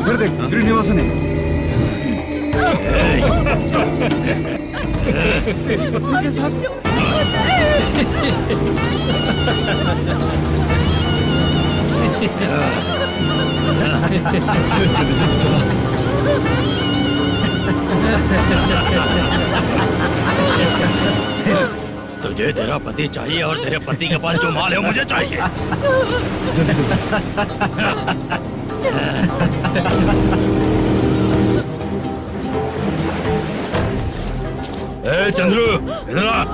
उधर देख, श्रीनिवासन है। उनके साथ तुझे तेरा पति चाहिए और तेरे पति के पास जो माल है वो मुझे चाहिए। ए चंद्रू, इधर आ।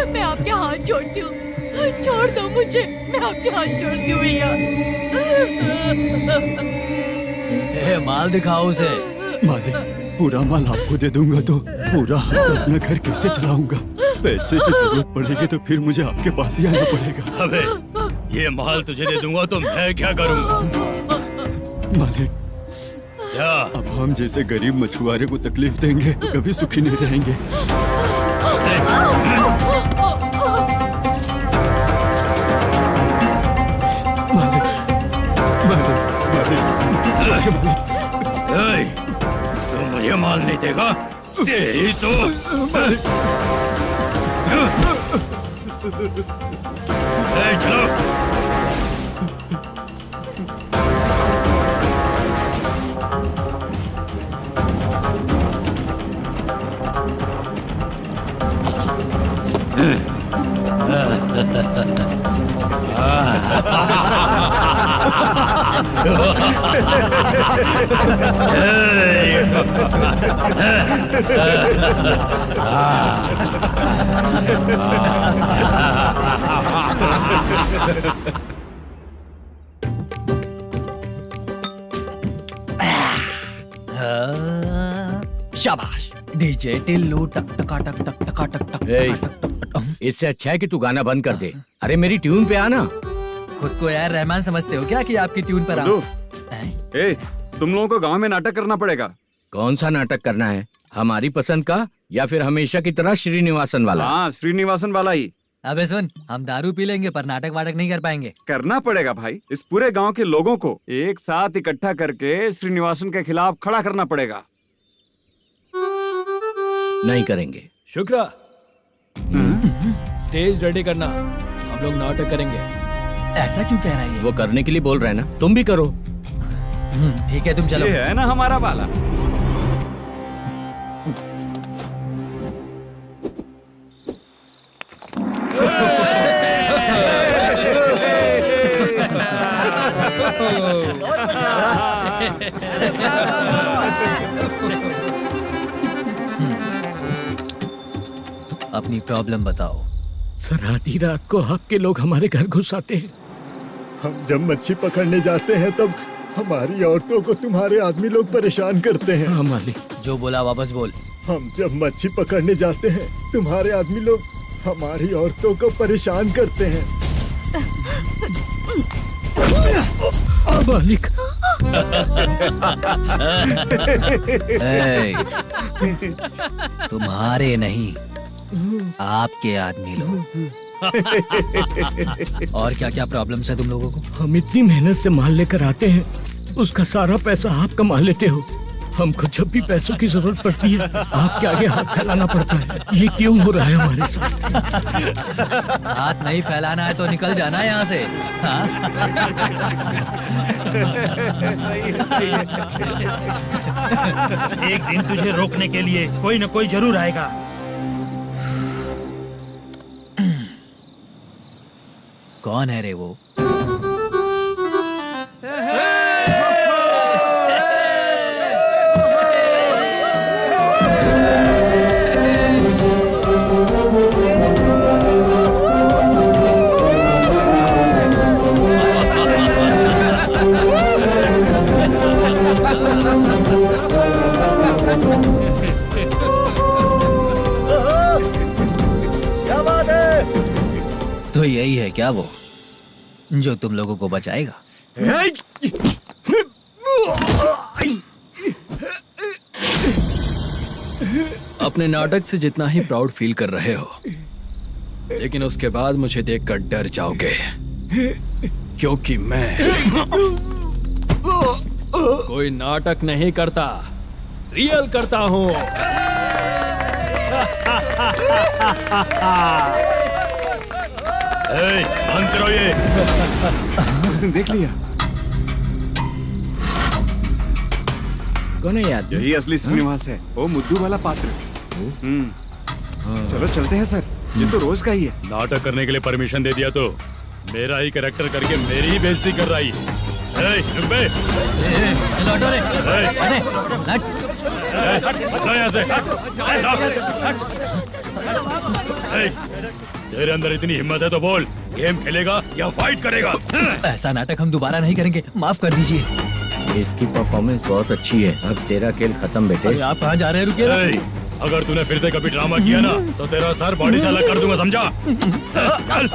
मैं आपके हाथ जोड़ती हूँ, छोड़ दो मुझे, मैं आपके हाथ जोड़ती हूँ भैया। माल दिखाओ उसे। मालिक, पूरा माल आपको दे दूंगा तो पूरा अपना घर कैसे चलाऊंगा? पैसे की जरूरत पड़ेगी तो फिर मुझे आपके पास ही आना पड़ेगा। अबे, ये माल तुझे दे दूंगा तो मैं क्या करूंगा? मालिक, क्या? अब हम जैसे गरीब मछुआरे को तकलीफ देंगे तो कभी सुखी नहीं रहेंगे। मालिक, मालिक, मालिक, तू मुझे माल नहीं देगा? तेरी तो चलो। शाबाश डीजे टिल्लू टक टका टक टक टका टक टक टक टक। इससे अच्छा है कि तू गाना बंद कर दे। अरे मेरी ट्यून पे आना। खुद को यार रहमान समझते हो क्या कि आपकी ट्यून पर आओ? ए, तुम लोगों को गांव में नाटक करना पड़ेगा। कौन सा नाटक करना है? हमारी पसंद का या फिर हमेशा की तरह श्रीनिवासन वाला? हाँ, श्रीनिवासन वाला ही। अबे सुन, हम दारू पी लेंगे पर नाटक वाटक नहीं कर पाएंगे। करना पड़ेगा भाई। इस पूरे गांव के लोगों को एक साथ इकट्ठा करके श्रीनिवासन के खिलाफ खड़ा करना पड़ेगा। नहीं करेंगे। शुक्रा, स्टेज रेडी करना, हम लोग नाटक करेंगे। ऐसा क्यों कह रहा है ये? वो करने के लिए बोल रहे हैं ना, तुम भी करो। ठीक है, तुम चलो। ये है ना हमारा वाला। अपनी प्रॉब्लम बताओ। सर, आधी रात को आपके लोग हमारे घर घुस आते हैं। हम जब मच्छी पकड़ने जाते हैं तब हमारी औरतों को तुम्हारे आदमी लोग परेशान करते हैं। हाँ मालिक। जो बोला वापस बोल। हम जब मच्छी पकड़ने जाते हैं तुम्हारे आदमी लोग हमारी औरतों को परेशान करते हैं। मालिक। तुम्हारे नहीं, आपके आदमी लोग। और क्या क्या प्रॉब्लम्स है तुम लोगों को? हम इतनी मेहनत से माल लेकर आते हैं, उसका सारा पैसा आप कमा लेते हो। हमको जब भी पैसों की जरूरत पड़ती है आपके आगे हाथ फैलाना पड़ता है। ये क्यों हो रहा है हमारे साथ? हाथ नहीं फैलाना है तो निकल जाना यहाँ से। हाँ? सही है। एक दिन तुझे रोकने के लिए कोई न कोई जरूर आएगा। कौन है रे वो? क्या बात है? तो यही है क्या वो जो तुम लोगों को बचाएगा? अपने नाटक से जितना ही प्राउड फील कर रहे हो, लेकिन उसके बाद मुझे देखकर डर जाओगे। क्योंकि मैं कोई नाटक नहीं करता, रियल करता हूँ। बंद करो ये। उसने देख लिया। कौन है यार? यही असली श्रीनिवास है, वो मुद्दू वाला पात्र। चलो चलते हैं सर, ये तो रोज का ही है। नाटक करने के लिए परमिशन दे दिया तो मेरा ही कैरेक्टर करके मेरी ही बेइज्जती कर रहा है। चुप बे। लौटो रे। अरे हटो यहाँ से। तेरे अंदर इतनी हिम्मत है तो बोल, गेम खेलेगा या फाइट करेगा? ऐसा नाटक हम दोबारा नहीं करेंगे, माफ कर दीजिए। इसकी परफॉर्मेंस बहुत अच्छी है। अब तेरा खेल खत्म बेटे। अरे आप कहाँ जा रहे हैं? रुकिए ना। अगर तूने फिर से कभी ड्रामा किया ना तो तेरा सर बॉडी से अलग कर दूंगा, समझा? चल।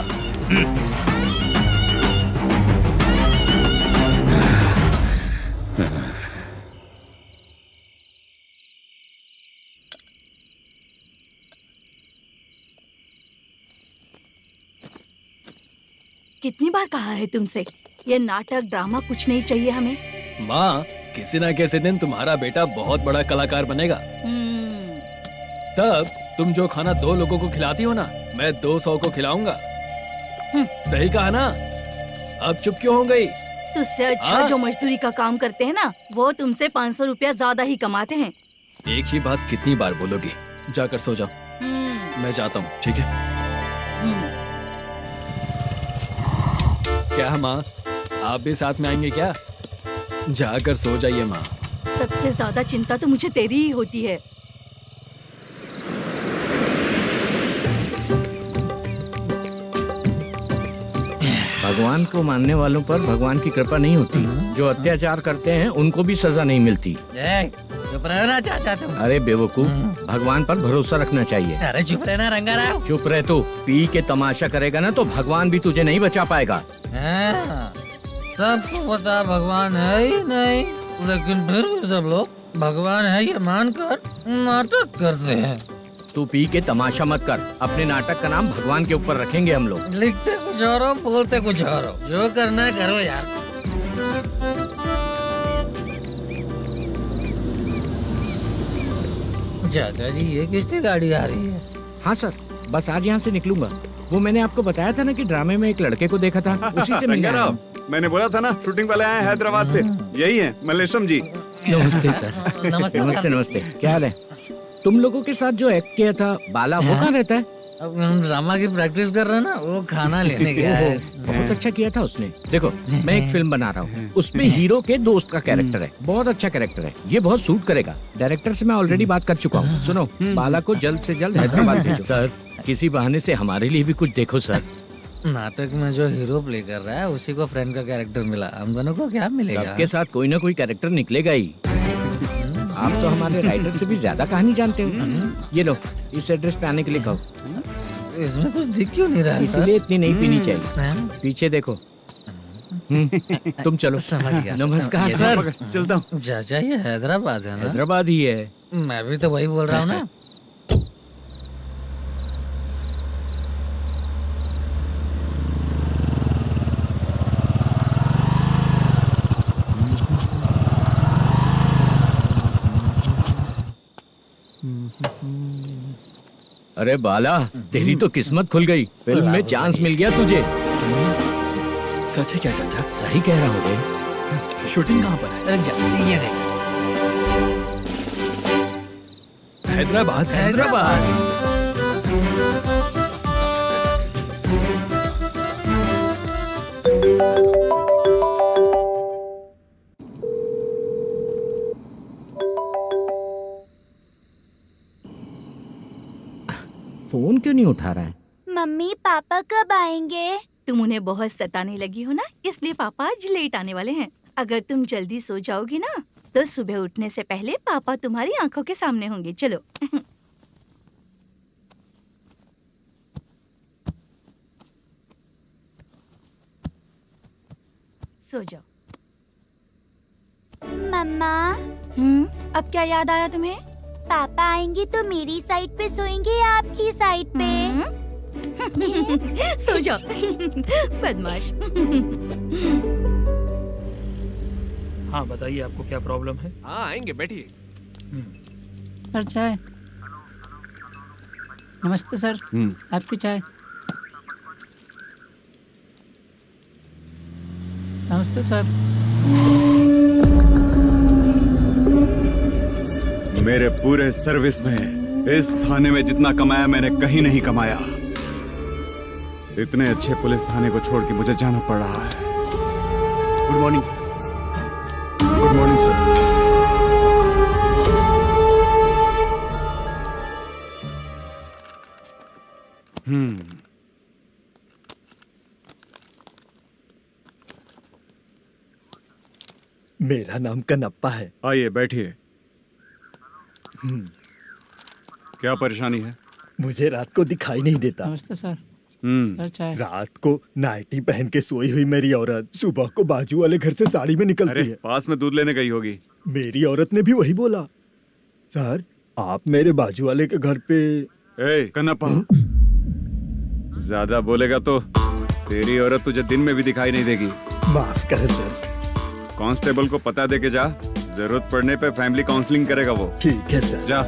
कितनी बार कहा है तुमसे, ये नाटक ड्रामा कुछ नहीं चाहिए हमें। माँ, किसी ना किसी दिन तुम्हारा बेटा बहुत बड़ा कलाकार बनेगा। तब तुम जो खाना 2 लोगों को खिलाती हो ना, मैं 200 को खिलाऊंगा। सही कहा ना? अब चुप क्यों हो गई? तुझसे अच्छा जो मजदूरी का काम करते हैं ना, वो तुमसे 500 रुपया ज्यादा ही कमाते हैं। एक ही बात कितनी बार बोलोगी? जाकर सो जाओ। मैं जाता हूँ, ठीक है? क्या माँ, आप भी साथ में आएंगे क्या? जाकर सो जाइए माँ। सबसे ज्यादा चिंता तो मुझे तेरी ही होती है। भगवान को मानने वालों पर भगवान की कृपा नहीं होती। जो अत्याचार करते हैं उनको भी सजा नहीं मिलती। चुप रहना चाचा तुम। अरे बेवकूफ, भगवान पर भरोसा रखना चाहिए। अरे चुप रहना रंगाराव। चुप रह तू। पी के तमाशा करेगा ना तो भगवान भी तुझे नहीं बचा पाएगा। सबको पता भगवान है ही नहीं, लेकिन फिर भी सब लोग भगवान है ये मानकर नाटक करते हैं। तू पी के तमाशा मत कर। अपने नाटक का नाम भगवान के ऊपर रखेंगे हम लोग। लिखते कुछ और हो, बोलते कुछ और हो, जो करना है करो यार। चाचा जी, ये किसकी गाड़ी आ रही है? हाँ सर, बस आज यहाँ से निकलूंगा। वो मैंने आपको बताया था ना कि ड्रामे में एक लड़के को देखा था, उसी से मिलने आया हूँ। मैंने बोला था ना, शूटिंग वाले आए हैं हैदराबाद से। यही है मल्लेशम जी। नमस्ते सर। नमस्ते नमस्ते नमस्ते। क्या हाल है? तुम लोगों के साथ जो एक्ट किया था बाला, वो कहाँ रहता है? अब हम ड्रामा की प्रैक्टिस कर रहे हैं ना, वो खाना लेने गया है। बहुत अच्छा किया था उसने। देखो, मैं एक फिल्म बना रहा हूँ, उसमें हीरो के दोस्त का कैरेक्टर है। बहुत अच्छा कैरेक्टर है, ये बहुत सूट करेगा। डायरेक्टर से मैं ऑलरेडी बात कर चुका हूँ। सुनो, बाला को जल्द से जल्द हैदराबाद भेजो। सर, किसी बहाने से हमारे लिए भी कुछ देखो सर। नाटक में जो हीरो प्ले कर रहा है उसी को फ्रेंड का कैरेक्टर मिला, हम दोनों को क्या मिलेगा? सबके साथ कोई ना कोई कैरेक्टर निकलेगा ही। आप तो हमारे राइटर से भी ज्यादा कहानी जानते हो। ये लो, इस एड्रेस पे आने के लिए कहो। इसमें कुछ दिख क्यों नहीं रहा? इसलिए इतनी नहीं पीनी चाहिए। पीछे देखो। तुम चलो। समझ गया। नमस्कार सर। चलता हूँ। चाचा, ये हैदराबाद है ना? हैदराबाद ही है। मैं भी तो वही बोल रहा हूँ ना। अरे बाला, तेरी तो किस्मत खुल गई। फिल्म में चांस मिल गया तुझे। सच है क्या चाचा? सही कह रहा हूँ। शूटिंग कहाँ पर है? ये देख। हैदराबाद। हैदराबाद। फोन क्यों नहीं उठा रहा है? मम्मी पापा कब आएंगे? तुम उन्हें बहुत सताने लगी हो ना, इसलिए पापा आज लेट आने वाले हैं। अगर तुम जल्दी सो जाओगी ना तो सुबह उठने से पहले पापा तुम्हारी आंखों के सामने होंगे। चलो। सो जाओ। मम्मा, अब क्या याद आया तुम्हें? पापा आएंगे तो मेरी साइड पे सोएंगे या आपकी साइड पे? सो जाओ बदमाश। हाँ बताइए, आपको क्या प्रॉब्लम है? हाँ आएंगे, बैठिए। सर चाय। नमस्ते सर, आपकी चाय। नमस्ते सर। मेरे पूरे सर्विस में इस थाने में जितना कमाया मैंने कहीं नहीं कमाया। इतने अच्छे पुलिस थाने को छोड़ के मुझे जाना पड़ रहा है। Good morning sir. Good morning sir. मेरा नाम कनप्पा है। आइए बैठिए। क्या परेशानी है? मुझे रात को दिखाई नहीं देता। नमस्ते सर। सर चाय। रात को नाइटी पहन के सोई हुई मेरी औरत सुबह को बाजू वाले घर से साड़ी में निकलती है। पास में दूध लेने गई होगी। मेरी औरत ने भी वही बोला। सर आप मेरे बाजू वाले के घर पे। ए कन्नप्पा, ज्यादा बोलेगा तो तेरी औरत तुझे दिन में भी दिखाई नहीं देगी। माफ करें सर। कांस्टेबल को पता दे के जा, जरूरत पड़ने पे फैमिली काउंसलिंग करेगा वो। ठीक है सर। जा।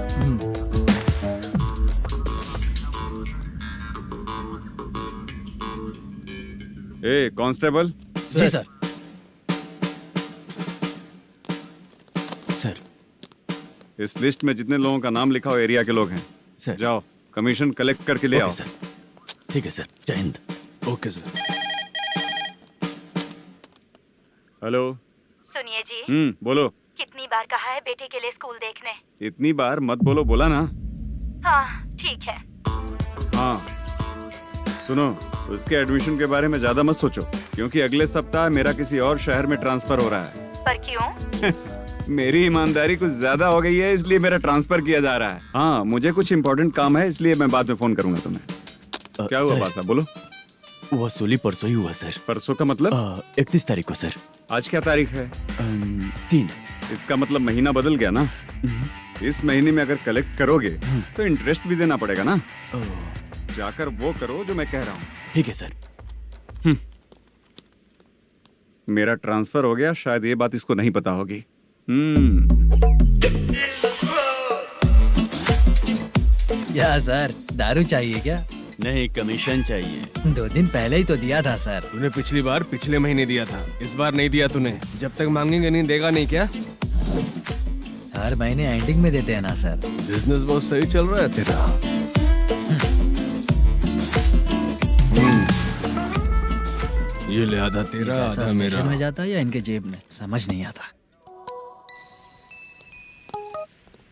ए कांस्टेबल। जी सर। सर इस लिस्ट में जितने लोगों का नाम लिखा हो एरिया के लोग हैं। सर जाओ कमीशन कलेक्ट करके ले आओ। सर। ठीक है सर, जय हिंद। Okay sir. हेलो। सुनिए जी, बोलो। कितनी बार कहा है बेटे के लिए स्कूल देखने? इतनी बार मत बोलो, बोला ना। हाँ ठीक है। हाँ सुनो, उसके एडमिशन के बारे में ज्यादा मत सोचो, क्योंकि अगले सप्ताह मेरा किसी और शहर में ट्रांसफर हो रहा है। पर क्यों? मेरी ईमानदारी कुछ ज्यादा हो गई है, इसलिए मेरा ट्रांसफर किया जा रहा है। हाँ मुझे कुछ इम्पोर्टेंट काम है, इसलिए मैं बाद में फोन करूंगा तुम्हें। क्या हुआ बासा, बोलो। वसूली परसों ही हुआ सर। परसों का मतलब? 31 तारीख को सर। आज क्या तारीख है? 3। इसका मतलब महीना बदल गया ना। इस महीने में अगर कलेक्ट करोगे तो इंटरेस्ट भी देना पड़ेगा ना। जाकर वो करो जो मैं कह रहा हूँ। ठीक है सर। मेरा ट्रांसफर हो गया, शायद ये बात इसको नहीं पता होगी। क्या सर, दारू चाहिए क्या? नहीं, कमीशन चाहिए। 2 दिन पहले ही तो दिया था सर। तूने पिछली बार पिछले महीने दिया था, इस बार नहीं दिया तूने। जब तक मांगेंगे नहीं, देगा नहीं क्या? हर महीने एंडिंग में देते हैं ना सर। बिजनेस बहुत सही चल रहा है तेरा। ये ले आधा तेरा, आधा मेरा। स्टेशन में जाता है या इनके जेब में, समझ नहीं आता।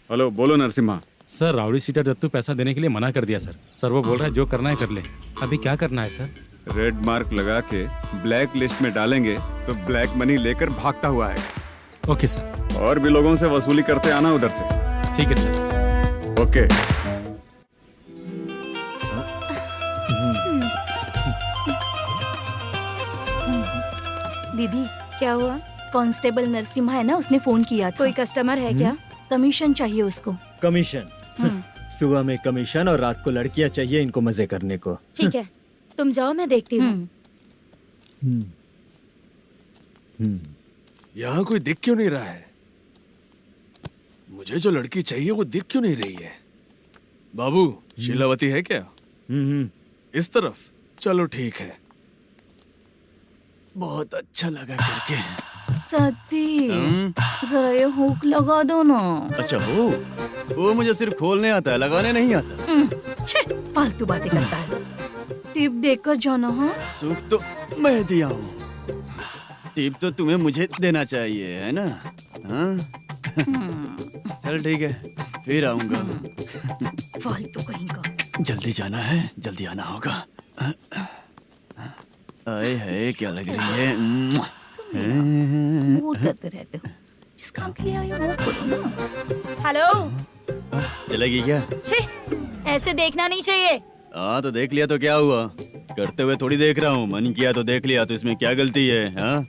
हेलो, बोलो Narasimha. Sir rowdy seater Dattu पैसा देने के लिए मना कर दिया सर। सर वो बोल रहा है जो करना है कर ले। अभी क्या करना है सर? रेड मार्क लगा के ब्लैक लिस्ट में डालेंगे तो ब्लैक मनी लेकर भागता हुआ है। Okay sir. और भी लोगों से वसूली करते आना उधर से। ठीक है सर। ओके। दीदी क्या हुआ? कांस्टेबल नरसिम्हा है ना, उसने फोन किया। कोई कस्टमर है क्या? कमीशन चाहिए उसको। कमीशन? सुबह में कमीशन और रात को लड़कियां चाहिए इनको मजे करने को। ठीक है, तुम जाओ, मैं देखती हूँ। यहाँ कोई दिख क्यों नहीं रहा है? मुझे जो लड़की चाहिए वो दिख क्यों नहीं रही है? बाबू, शीलावती है क्या? इस तरफ? चलो ठीक है। बहुत अच्छा लगा करके। सती, जरा ये हुक लगा दो ना। अच्छा वो मुझे सिर्फ खोलने आता है, लगाने नहीं आता। छे, फालतू बातें करता है। टिप देकर जाना। हाँ, सुख तो मैं दिया हूँ, टिप तो तुम्हें मुझे देना चाहिए, है ना? हाँ? चल ठीक है, फिर आऊंगा। फालतू कहीं का। जल्दी जाना है, जल्दी आना होगा। आए है, क्या लग रही है? वो करते रहते हो। जिस काम के लिए आए हो वो करो ना। हेलो, चलेगी क्या? छे, ऐसे देखना नहीं चाहिए। हाँ तो देख लिया तो क्या हुआ? करते हुए थोड़ी देख रहा हूँ, मन किया तो देख लिया, तो इसमें क्या गलती है? हाँ?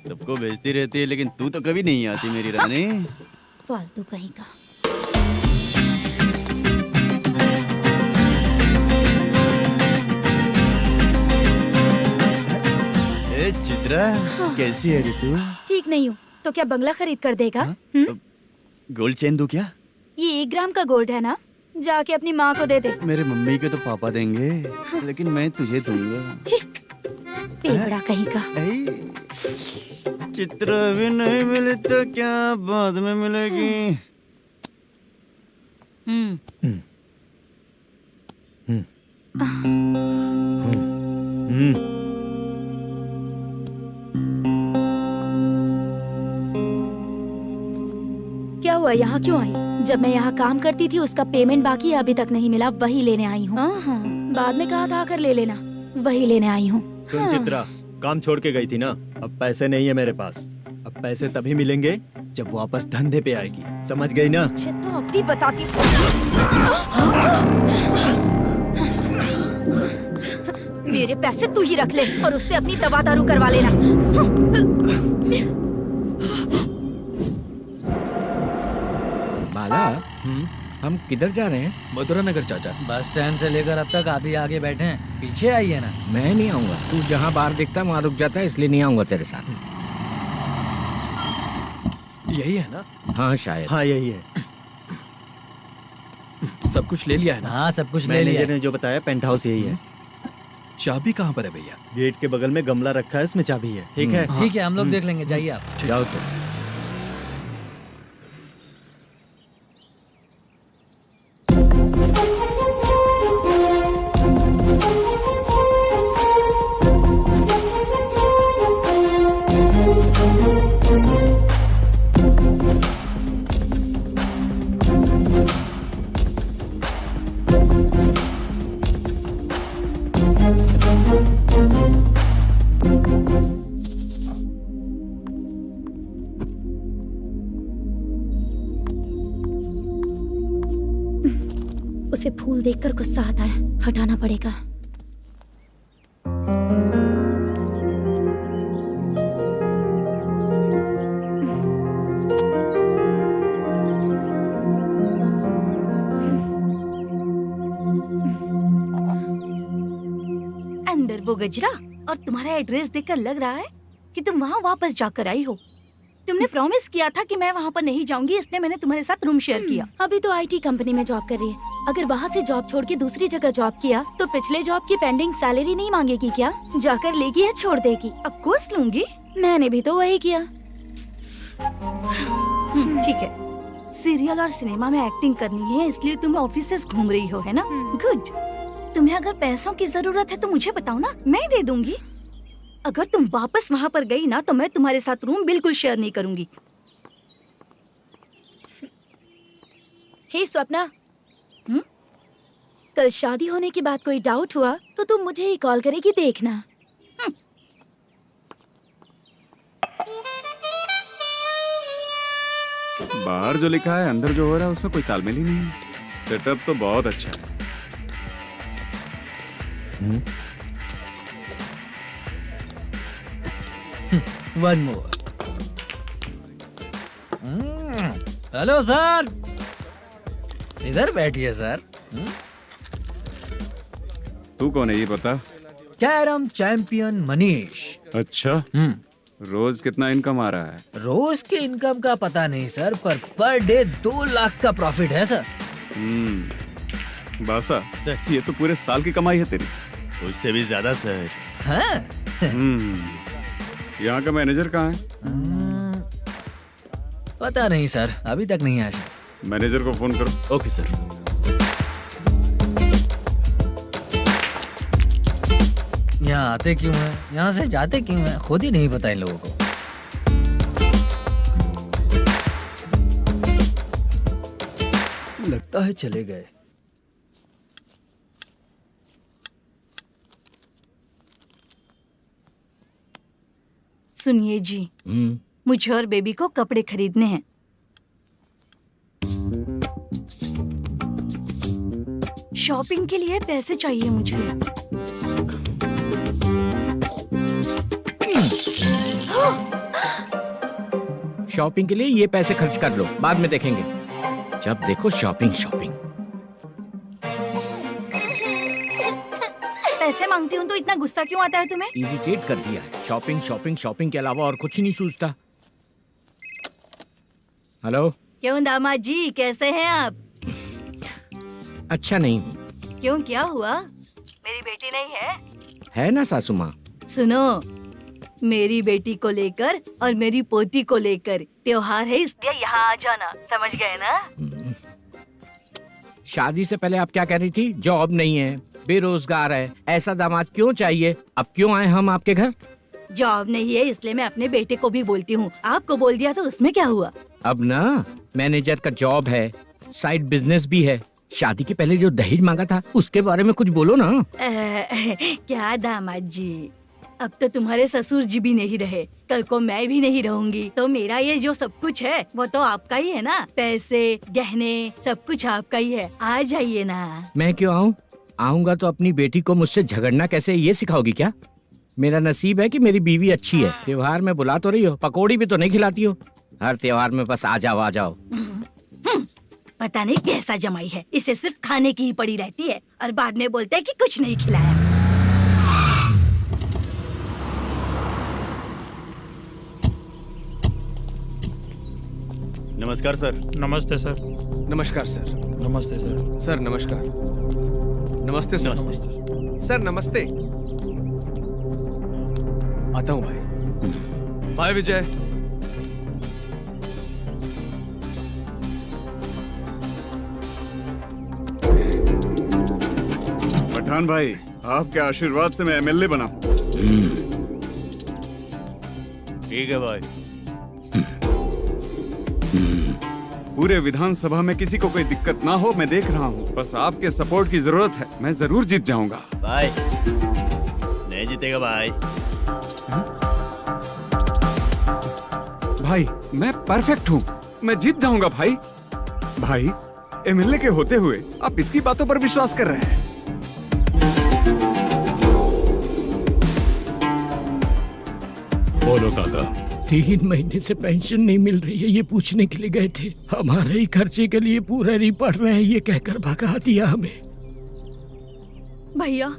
सबको भेजती रहती है, लेकिन तू तो कभी नहीं आती मेरी रानी। फालतू कहीं का। चित्रा कैसी है रे तू? ठीक नहीं हूँ तो क्या बंगला खरीद कर देगा? गोल्ड चेन दूं क्या? ये 1 ग्राम का गोल्ड है ना, जाके अपनी माँ को दे दे। मेरे मम्मी के तो पापा देंगे, लेकिन मैं तुझे दूंगा। छी, पेगड़ा कहीं का। चित्रा भी नहीं मिली तो क्या बाद में मिलेगी? क्या हुआ, यहाँ क्यों आई? जब मैं यहाँ काम करती थी उसका पेमेंट बाकी अभी तक नहीं मिला, वही लेने आई हूँ। बाद में कहा था आकर ले लेना, वही लेने आई हूँ। सुन चित्रा, काम छोड़ के गई थी ना, अब पैसे नहीं है मेरे पास। अब पैसे तभी मिलेंगे जब वापस धंधे पे आएगी, समझ गई ना? अच्छा तो अब भी बताती। मेरे पैसे तू ही रख ले और उससे अपनी दवा दारू करवा लेना। बाला, हम किधर जा रहे हैं? मथुरा नगर चाचा। बस स्टैंड से लेकर अब तक आप ही आगे बैठे हैं, पीछे आइए ना। मैं नहीं आऊंगा, तू जहाँ बाहर दिखता वहाँ रुक जाता है, इसलिए नहीं आऊंगा तेरे साथ। यही है ना? हाँ शायद। हाँ यही है। सब कुछ ले लिया है ना? हाँ सब कुछ ले लिया। मैनेजर ने जो बताया पेंट हाउस यही है। चाबी कहाँ पर है भैया? गेट के बगल में गमला रखा है, उसमें चाबी है। ठीक है? ठीक है, हम लोग देख लेंगे, जाइए आप। जाओ तो। उसे फूल देखकर गुस्सा आता है, हटाना पड़ेगा। अंदर वो गजरा और तुम्हारा एड्रेस देखकर लग रहा है कि तुम वहाँ वापस जाकर आई हो। तुमने प्रॉमिस किया था कि मैं वहाँ पर नहीं जाऊंगी, इसलिए मैंने तुम्हारे साथ रूम शेयर किया। अभी तो आईटी कंपनी में जॉब कर रही है। अगर वहाँ से जॉब छोड़ के दूसरी जगह जॉब किया तो पिछले जॉब की पेंडिंग सैलरी नहीं मांगेगी क्या? जाकर लेगी या छोड़ देगी? ऑफ कोर्स लूंगी, मैंने भी तो वही किया। ठीक है, सीरियल और सिनेमा में एक्टिंग करनी है, इसलिए तुम ऑफिसेस घूम रही हो, है ना? गुड। तुम्हें अगर पैसों की जरूरत है तो मुझे बताओ ना, मैं दे दूंगी। अगर तुम वापस वहाँ पर गई ना तो मैं तुम्हारे साथ रूम बिल्कुल शेयर नहीं करूंगी। हे स्वप्ना, कल शादी होने की बात कोई डाउट हुआ तो तुम मुझे ही कॉल करेगी, देखना। बाहर जो लिखा है अंदर जो हो रहा है उसमें कोई तालमेल ही नहीं है। सेटअप तो बहुत अच्छा है। One more. हेलो सर, इधर बैठिए सर। तू कौन है ये बता? Carrom champion Manish. अच्छा, रोज कितना इनकम आ रहा है? रोज के इनकम का पता नहीं सर, पर डे 2 लाख का प्रॉफिट है सर। बासा, ये तो पूरे साल की कमाई है तेरी। उससे भी ज्यादा सर। हाँ? यहाँ का मैनेजर कहाँ है? पता नहीं सर, अभी तक नहीं आया। मैनेजर को फोन करो। Okay sir. यहाँ आते क्यों हैं, यहाँ से जाते क्यों हैं, खुद ही नहीं पता इन लोगों को। लगता है चले गए। सुनिए जी, मुझे और बेबी को कपड़े खरीदने हैं। शॉपिंग के लिए पैसे चाहिए मुझे। शॉपिंग के लिए ये पैसे खर्च कर लो, बाद में देखेंगे। जब देखो शॉपिंग शॉपिंग। पैसे मांगती हूँ तो इतना गुस्सा क्यों आता है तुम्हें? इरिटेट कर दिया है। शॉपिंग शॉपिंग शॉपिंग के अलावा और कुछ ही नहीं सूझता। हेलो। क्यों दामाद जी, कैसे हैं आप? अच्छा नहीं। क्यों, क्या हुआ? मेरी बेटी नहीं है? है ना सासू माँ। सुनो, मेरी बेटी को लेकर और मेरी पोती को लेकर त्योहार है, इसलिए यहाँ आ जाना, समझ गए ना? शादी से पहले आप क्या कह रही थी? जॉब नहीं है, बेरोजगार है, ऐसा दामाद क्यों चाहिए? अब क्यों आए हम आपके घर? जॉब नहीं है इसलिए मैं अपने बेटे को भी बोलती हूँ, आपको बोल दिया तो उसमें क्या हुआ? अब ना मैनेजर का जॉब है, साइड बिजनेस भी है। शादी के पहले जो दहेज मांगा था उसके बारे में कुछ बोलो ना। क्या दामाद जी, अब तो तुम्हारे ससुर जी भी नहीं रहे, कल को मैं भी नहीं रहूंगी, तो मेरा ये जो सब कुछ है वो तो आपका ही है ना। पैसे, गहने, सब कुछ आपका ही है। आ जाइए ना। मैं क्यों आऊँ? आऊंगा तो अपनी बेटी को मुझसे झगड़ना कैसे ये सिखाओगी क्या? मेरा नसीब है कि मेरी बीवी अच्छी है। त्योहार में बुला तो रही हो, पकौड़ी भी तो नहीं खिलाती हो। हर त्योहार में बस आ जाओ आ जाओ। पता नहीं कैसा जमाई है, इसे सिर्फ खाने की ही पड़ी रहती है और बाद में बोलते है कि कुछ नहीं खिलाया। नमस्कार सर। नमस्ते सर। नमस्कार सर। नमस्ते सर। सर नमस्कार। नमस्ते सर। नमस्ते। सर नमस्ते। आता हूँ भाई। बाय विजय। पठान भाई, आपके आशीर्वाद से मैं एमएलए बना हूँ। ठीक है भाई। पूरे विधानसभा में किसी को कोई दिक्कत ना हो, मैं देख रहा हूँ। बस आपके सपोर्ट की जरूरत है, मैं जरूर जीत जाऊंगा। भाई नहीं जीतेगा भाई। भाई मैं परफेक्ट हूँ, मैं जीत जाऊंगा भाई। भाई एमएलए के होते हुए आप इसकी बातों पर विश्वास कर रहे हैं। बोलो काका। 3 महीने से पेंशन नहीं मिल रही है, ये पूछने के लिए गए थे। हमारे ही खर्चे के लिए पूरा नहीं पड़ रहे हैं, ये कहकर भगा दिया हमें। भैया,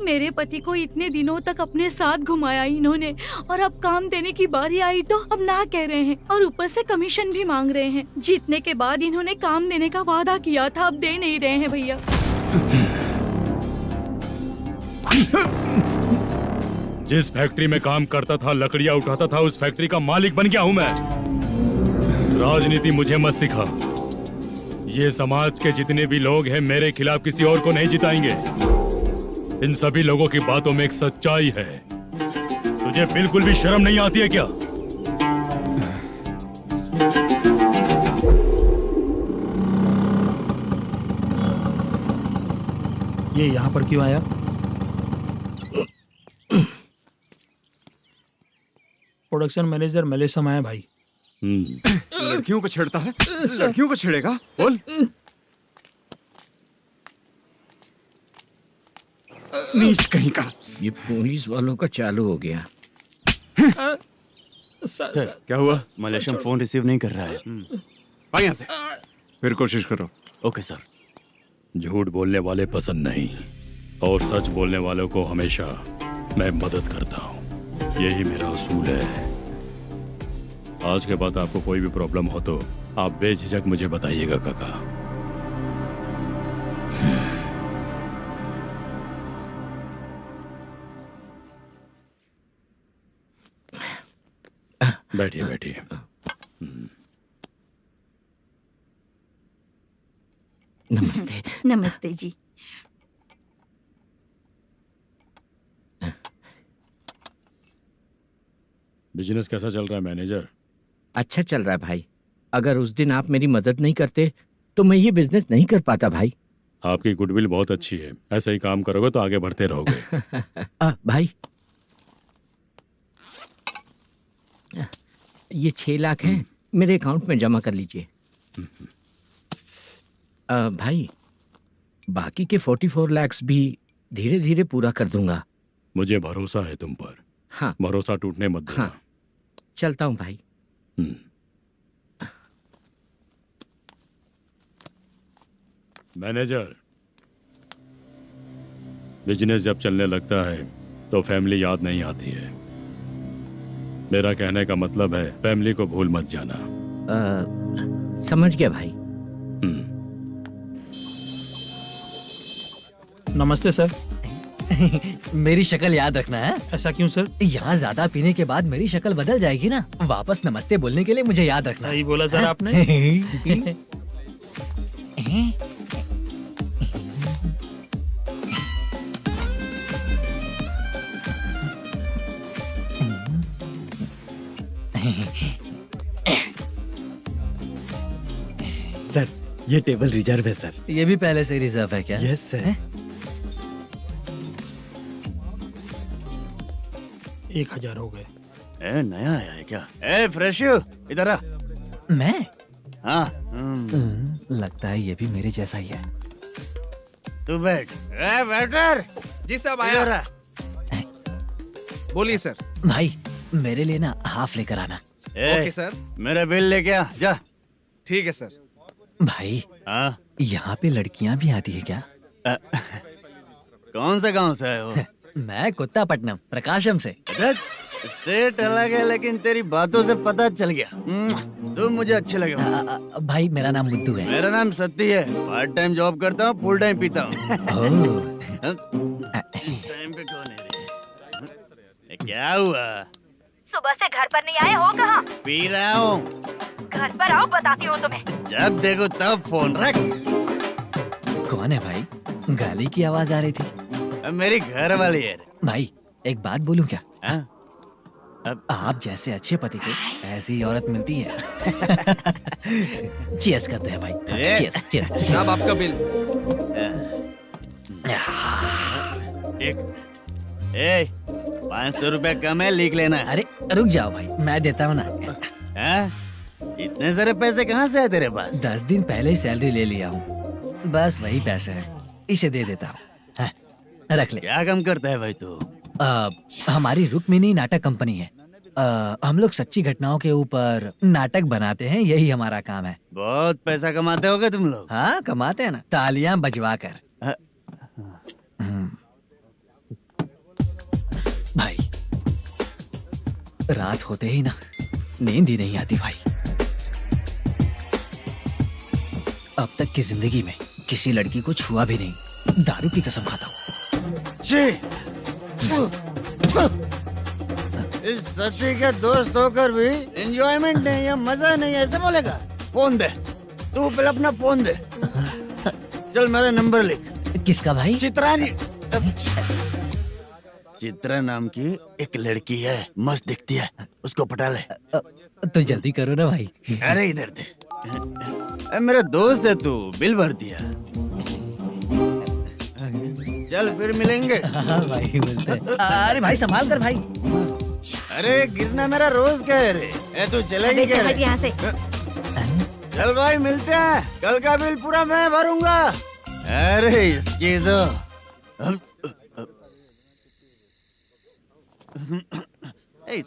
मेरे पति को इतने दिनों तक अपने साथ घुमाया इन्होंने, और अब काम देने की बारी आई तो अब ना कह रहे हैं, और ऊपर से कमीशन भी मांग रहे हैं। जीतने के बाद इन्होंने काम देने का वादा किया था, अब दे नहीं रहे हैं भैया। जिस फैक्ट्री में काम करता था, लकड़ियां उठाता था, उस फैक्ट्री का मालिक बन गया हूं मैं। राजनीति मुझे मत सिखा। ये समाज के जितने भी लोग हैं मेरे खिलाफ किसी और को नहीं जिताएंगे। इन सभी लोगों की बातों में एक सच्चाई है। तुझे बिल्कुल भी शर्म नहीं आती है क्या? ये यहाँ पर क्यों आया? प्रोडक्शन मैनेजर मलेशम आया भाई। लड़कियों को छेड़ता है, लड़कियों को छेड़ेगा? बोल। नीच कहीं का। ये पुलिस वालों का चालू हो गया। सर क्या हुआ? मलेशियन फोन रिसीव नहीं कर रहा है। आ यहाँ से। फिर कोशिश करो। Okay sir. झूठ बोलने वाले पसंद नहीं, और सच बोलने वालों को हमेशा मैं मदद करता हूँ। यही मेरा असूल है। आज के बाद आपको कोई भी प्रॉब्लम हो तो आप बेझिझक मुझे बताइएगा काका। बैठिए बैठिए। नमस्ते। नमस्ते जी। बिजनेस कैसा चल रहा है मैनेजर? अच्छा चल रहा है भाई। अगर उस दिन आप मेरी मदद नहीं करते तो मैं ये बिजनेस नहीं कर पाता भाई। आपकी गुडविल बहुत अच्छी है, ऐसे ही काम करोगे तो आगे बढ़ते रहोगे। भाई ये 6 लाख हैं, मेरे अकाउंट में जमा कर लीजिए। भाई बाकी के 44 लाख भी धीरे धीरे पूरा कर दूंगा। मुझे भरोसा है तुम पर। हाँ। भरोसा टूटने मत देना। हाँ। चलता हूँ भाई। मैनेजर, बिजनेस जब चलने लगता है तो फैमिली याद नहीं आती है। मेरा कहने का मतलब है फैमिली को भूल मत जाना। समझ गया भाई। नमस्ते सर। मेरी शक्ल याद रखना है। ऐसा क्यों सर? यहाँ ज्यादा पीने के बाद मेरी शक्ल बदल जाएगी ना, वापस नमस्ते बोलने के लिए मुझे याद रखना। सही बोला सर आपने। सर ये टेबल रिजर्व है सर। ये भी पहले से रिजर्व है क्या? Yes sir. 1000 हो गए। ए नया आया है क्या? ए फ्रेश इधर आ। मैं? हाँ। लगता है ये भी मेरे जैसा ही है। तू बैठ। ए वेटर। जी साहब इधर आ। बोलिए सर। भाई मेरे लिए ना हाफ लेकर आना। Okay sir. मेरा बिल लेके आ जा। ठीक है सर। भाई हाँ यहाँ पे लड़कियाँ भी आती है क्या? कौन से गांव से है वो? मैं कुत्तापट्टनम प्रकाशम से। स्टेट अलग है लेकिन तेरी बातों से पता चल गया तुम मुझे अच्छे लगे हो। भाई मेरा नाम मुद्दू है। मेरा नाम सत्ती है। पार्ट टाइम जॉब करता हूँ, फुल टाइम पीता हूँ। इस टाइम पे कौन है रे? क्या हुआ? सुबह से घर पर नहीं आए हो कहाँ? पी रहा हूँ। घर पर आओ, बताती हूँ तुम्हें। जब देखो तब फोन रख। कौन है भाई? गाली की आवाज आ रही थी। अब मेरी घर वाली है। भाई एक बात बोलूं क्या? अब आप जैसे अच्छे पति को ऐसी औरत मिलती है। चीयर्स करते हैं भाई। Cheers cheers. साहब आपका बिल। एक 500 रुपया कम है, लिख लेना। अरे रुक जाओ भाई, मैं देता हूँ ना। इतने सारे पैसे कहाँ से है तेरे पास? 10 दिन पहले ही सैलरी ले लिया हूँ, बस वही पैसे हैं, इसे दे देता हूँ। रख ले। क्या काम करता है भाई तू? हमारी रुक्मिनी नाटक कंपनी है। हम लोग सच्ची घटनाओं के ऊपर नाटक बनाते हैं, यही हमारा काम है। बहुत पैसा कमाते होगे तुम लोग। हाँ कमाते हैं ना, तालियां बजवा कर। भाई रात होते ही ना नींद ही नहीं आती भाई। अब तक की जिंदगी में किसी लड़की को छुआ भी नहीं, दारू की कसम खाता हूँ। इस सच्ची के दोस्त होकर भी एंजॉयमेंट नहीं है, मजा नहीं है, ऐसे बोलेगा? फोन दे, तू पहले अपना फोन दे। चल मेरा नंबर लिख। किसका भाई? चित्रानी। चित्रा नाम की एक लड़की है, मस्त दिखती है, उसको पटा ले। तो जल्दी करो ना भाई। अरे इधर दे। मेरा दोस्त है तू, बिल भर दिया। चल फिर मिलेंगे। हाँ भाई मिलते हैं। अरे भाई संभाल कर भाई। अरे गिरना मेरा रोज का है रे। तू चलेगी क्या? हट यहाँ से। चल भाई मिलते हैं, कल का बिल पूरा मैं भरूंगा। अरे इसकी तो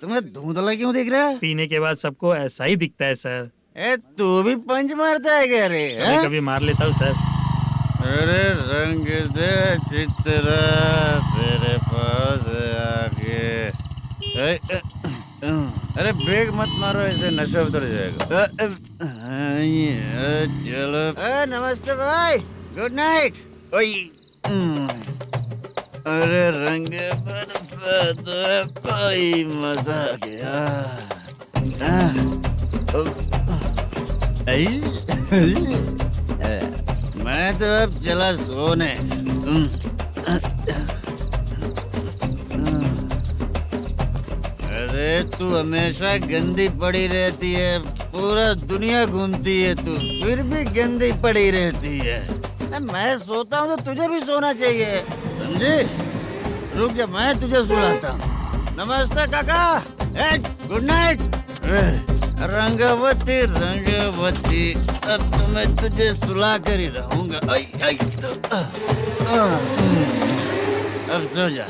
तुम्हें धुंधला क्यों दिख रहा है? पीने के बाद सबको ऐसा ही दिखता है सर। तू भी पंच मारता है क्या रे? कभी कभी मार लेता हूँ सर। अरे रंग दे चित्रा तेरे पास आके। अरे ब्रेक मत मारो, ऐसे नशा उतर जाएगा। चलो। नमस्ते भाई, गुड नाइट। अरे रंग बरसात कोई मजा गया। मैं तो अब चला सोने। अरे तू हमेशा गंदी पड़ी रहती है, पूरा दुनिया घूमती है तू, फिर भी गंदी पड़ी रहती है। मैं सोता हूँ तो तुझे भी सोना चाहिए, समझे? रुक जा, मैं तुझे सुलाता हूँ। नमस्ते काका, गुड नाइट। रंगवती रंगवती, अब तो मैं तुझे सुला कर ही रहूंगा। अब सो जा।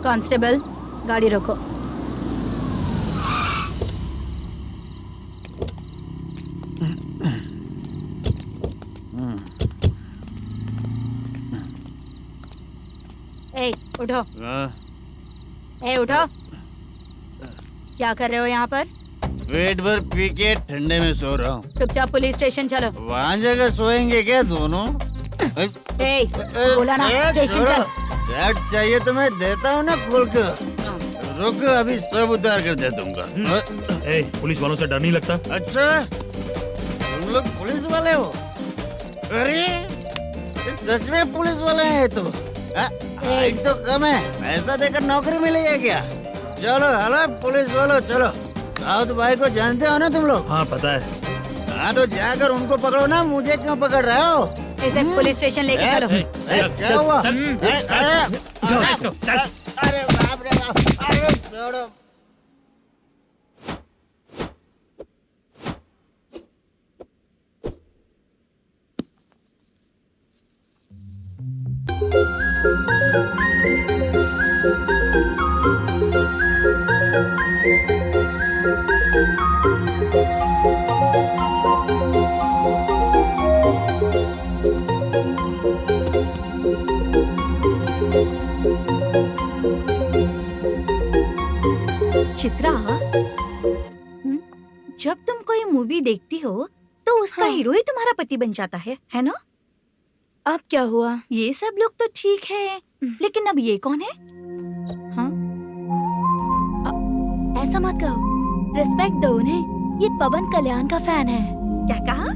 कांस्टेबल, गाड़ी रोको। ए, उठो। हाँ, ए, उठो। क्या कर रहे हो यहाँ पर? पेट भर पी के ठंडे में सो रहा हूँ। चुपचाप पुलिस स्टेशन चलो। वहाँ जगह सोएंगे क्या दोनों? ए, बोला ना, स्टेशन चल। शर्ट चाहिए तो मैं देता हूँ ना खोल कर। रुक, अभी सब उतार कर दे दूंगा। ए, पुलिस वालों से डर नहीं लगता? अच्छा, तुम लोग पुलिस वाले हो? अरे, ये सच में पुलिस वाले हैं तो? हाइट तो कम है, पैसा देकर नौकरी मिलेगी क्या? चलो हेलो पुलिस वालों, चलो। दाऊद भाई को जानते हो ना तुम लोग? हाँ पता है। हाँ तो जाकर उनको पकड़ो ना, मुझे क्यों पकड़ रहे हो? इसे पुलिस स्टेशन लेके चलो। क्या हुआ? चल। अरे बाप रे बाप, अरे छोड़ो। चित्रा, जब तुम कोई मूवी देखती हो तो उसका हीरो ही तुम्हारा पति बन जाता है ना? अब क्या हुआ? ये सब लोग तो ठीक है, लेकिन अब ये कौन है? हाँ? ऐसा मत कहो, रिस्पेक्ट दो उन्हें। ये पवन कल्याण का फैन है। क्या कहा?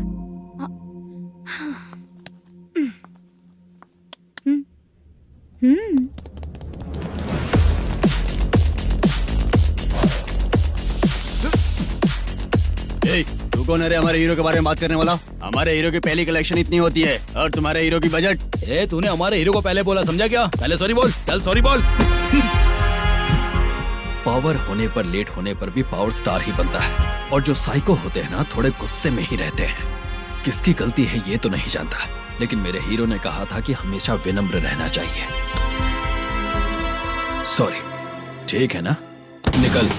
तू कौन है रे हमारे हीरो के बारे में बात करने वाला? हमारे हीरो की पहली कलेक्शन इतनी होती है और तुम्हारे हीरो की बजट। ए, तूने हमारे हीरो को पहले बोला, समझा क्या? पहले सॉरी बोल, चल सॉरी बोल। पावर होने पर लेट होने पर भी पावर स्टार ही बनता है, और जो साइको होते हैं ना थोड़े गुस्से में ही रहते हैं। किसकी गलती है ये तो नहीं जानता, लेकिन मेरे हीरो ने कहा था कि हमेशा विनम्र रहना चाहिए। सॉरी, ठीक है ना? निकल।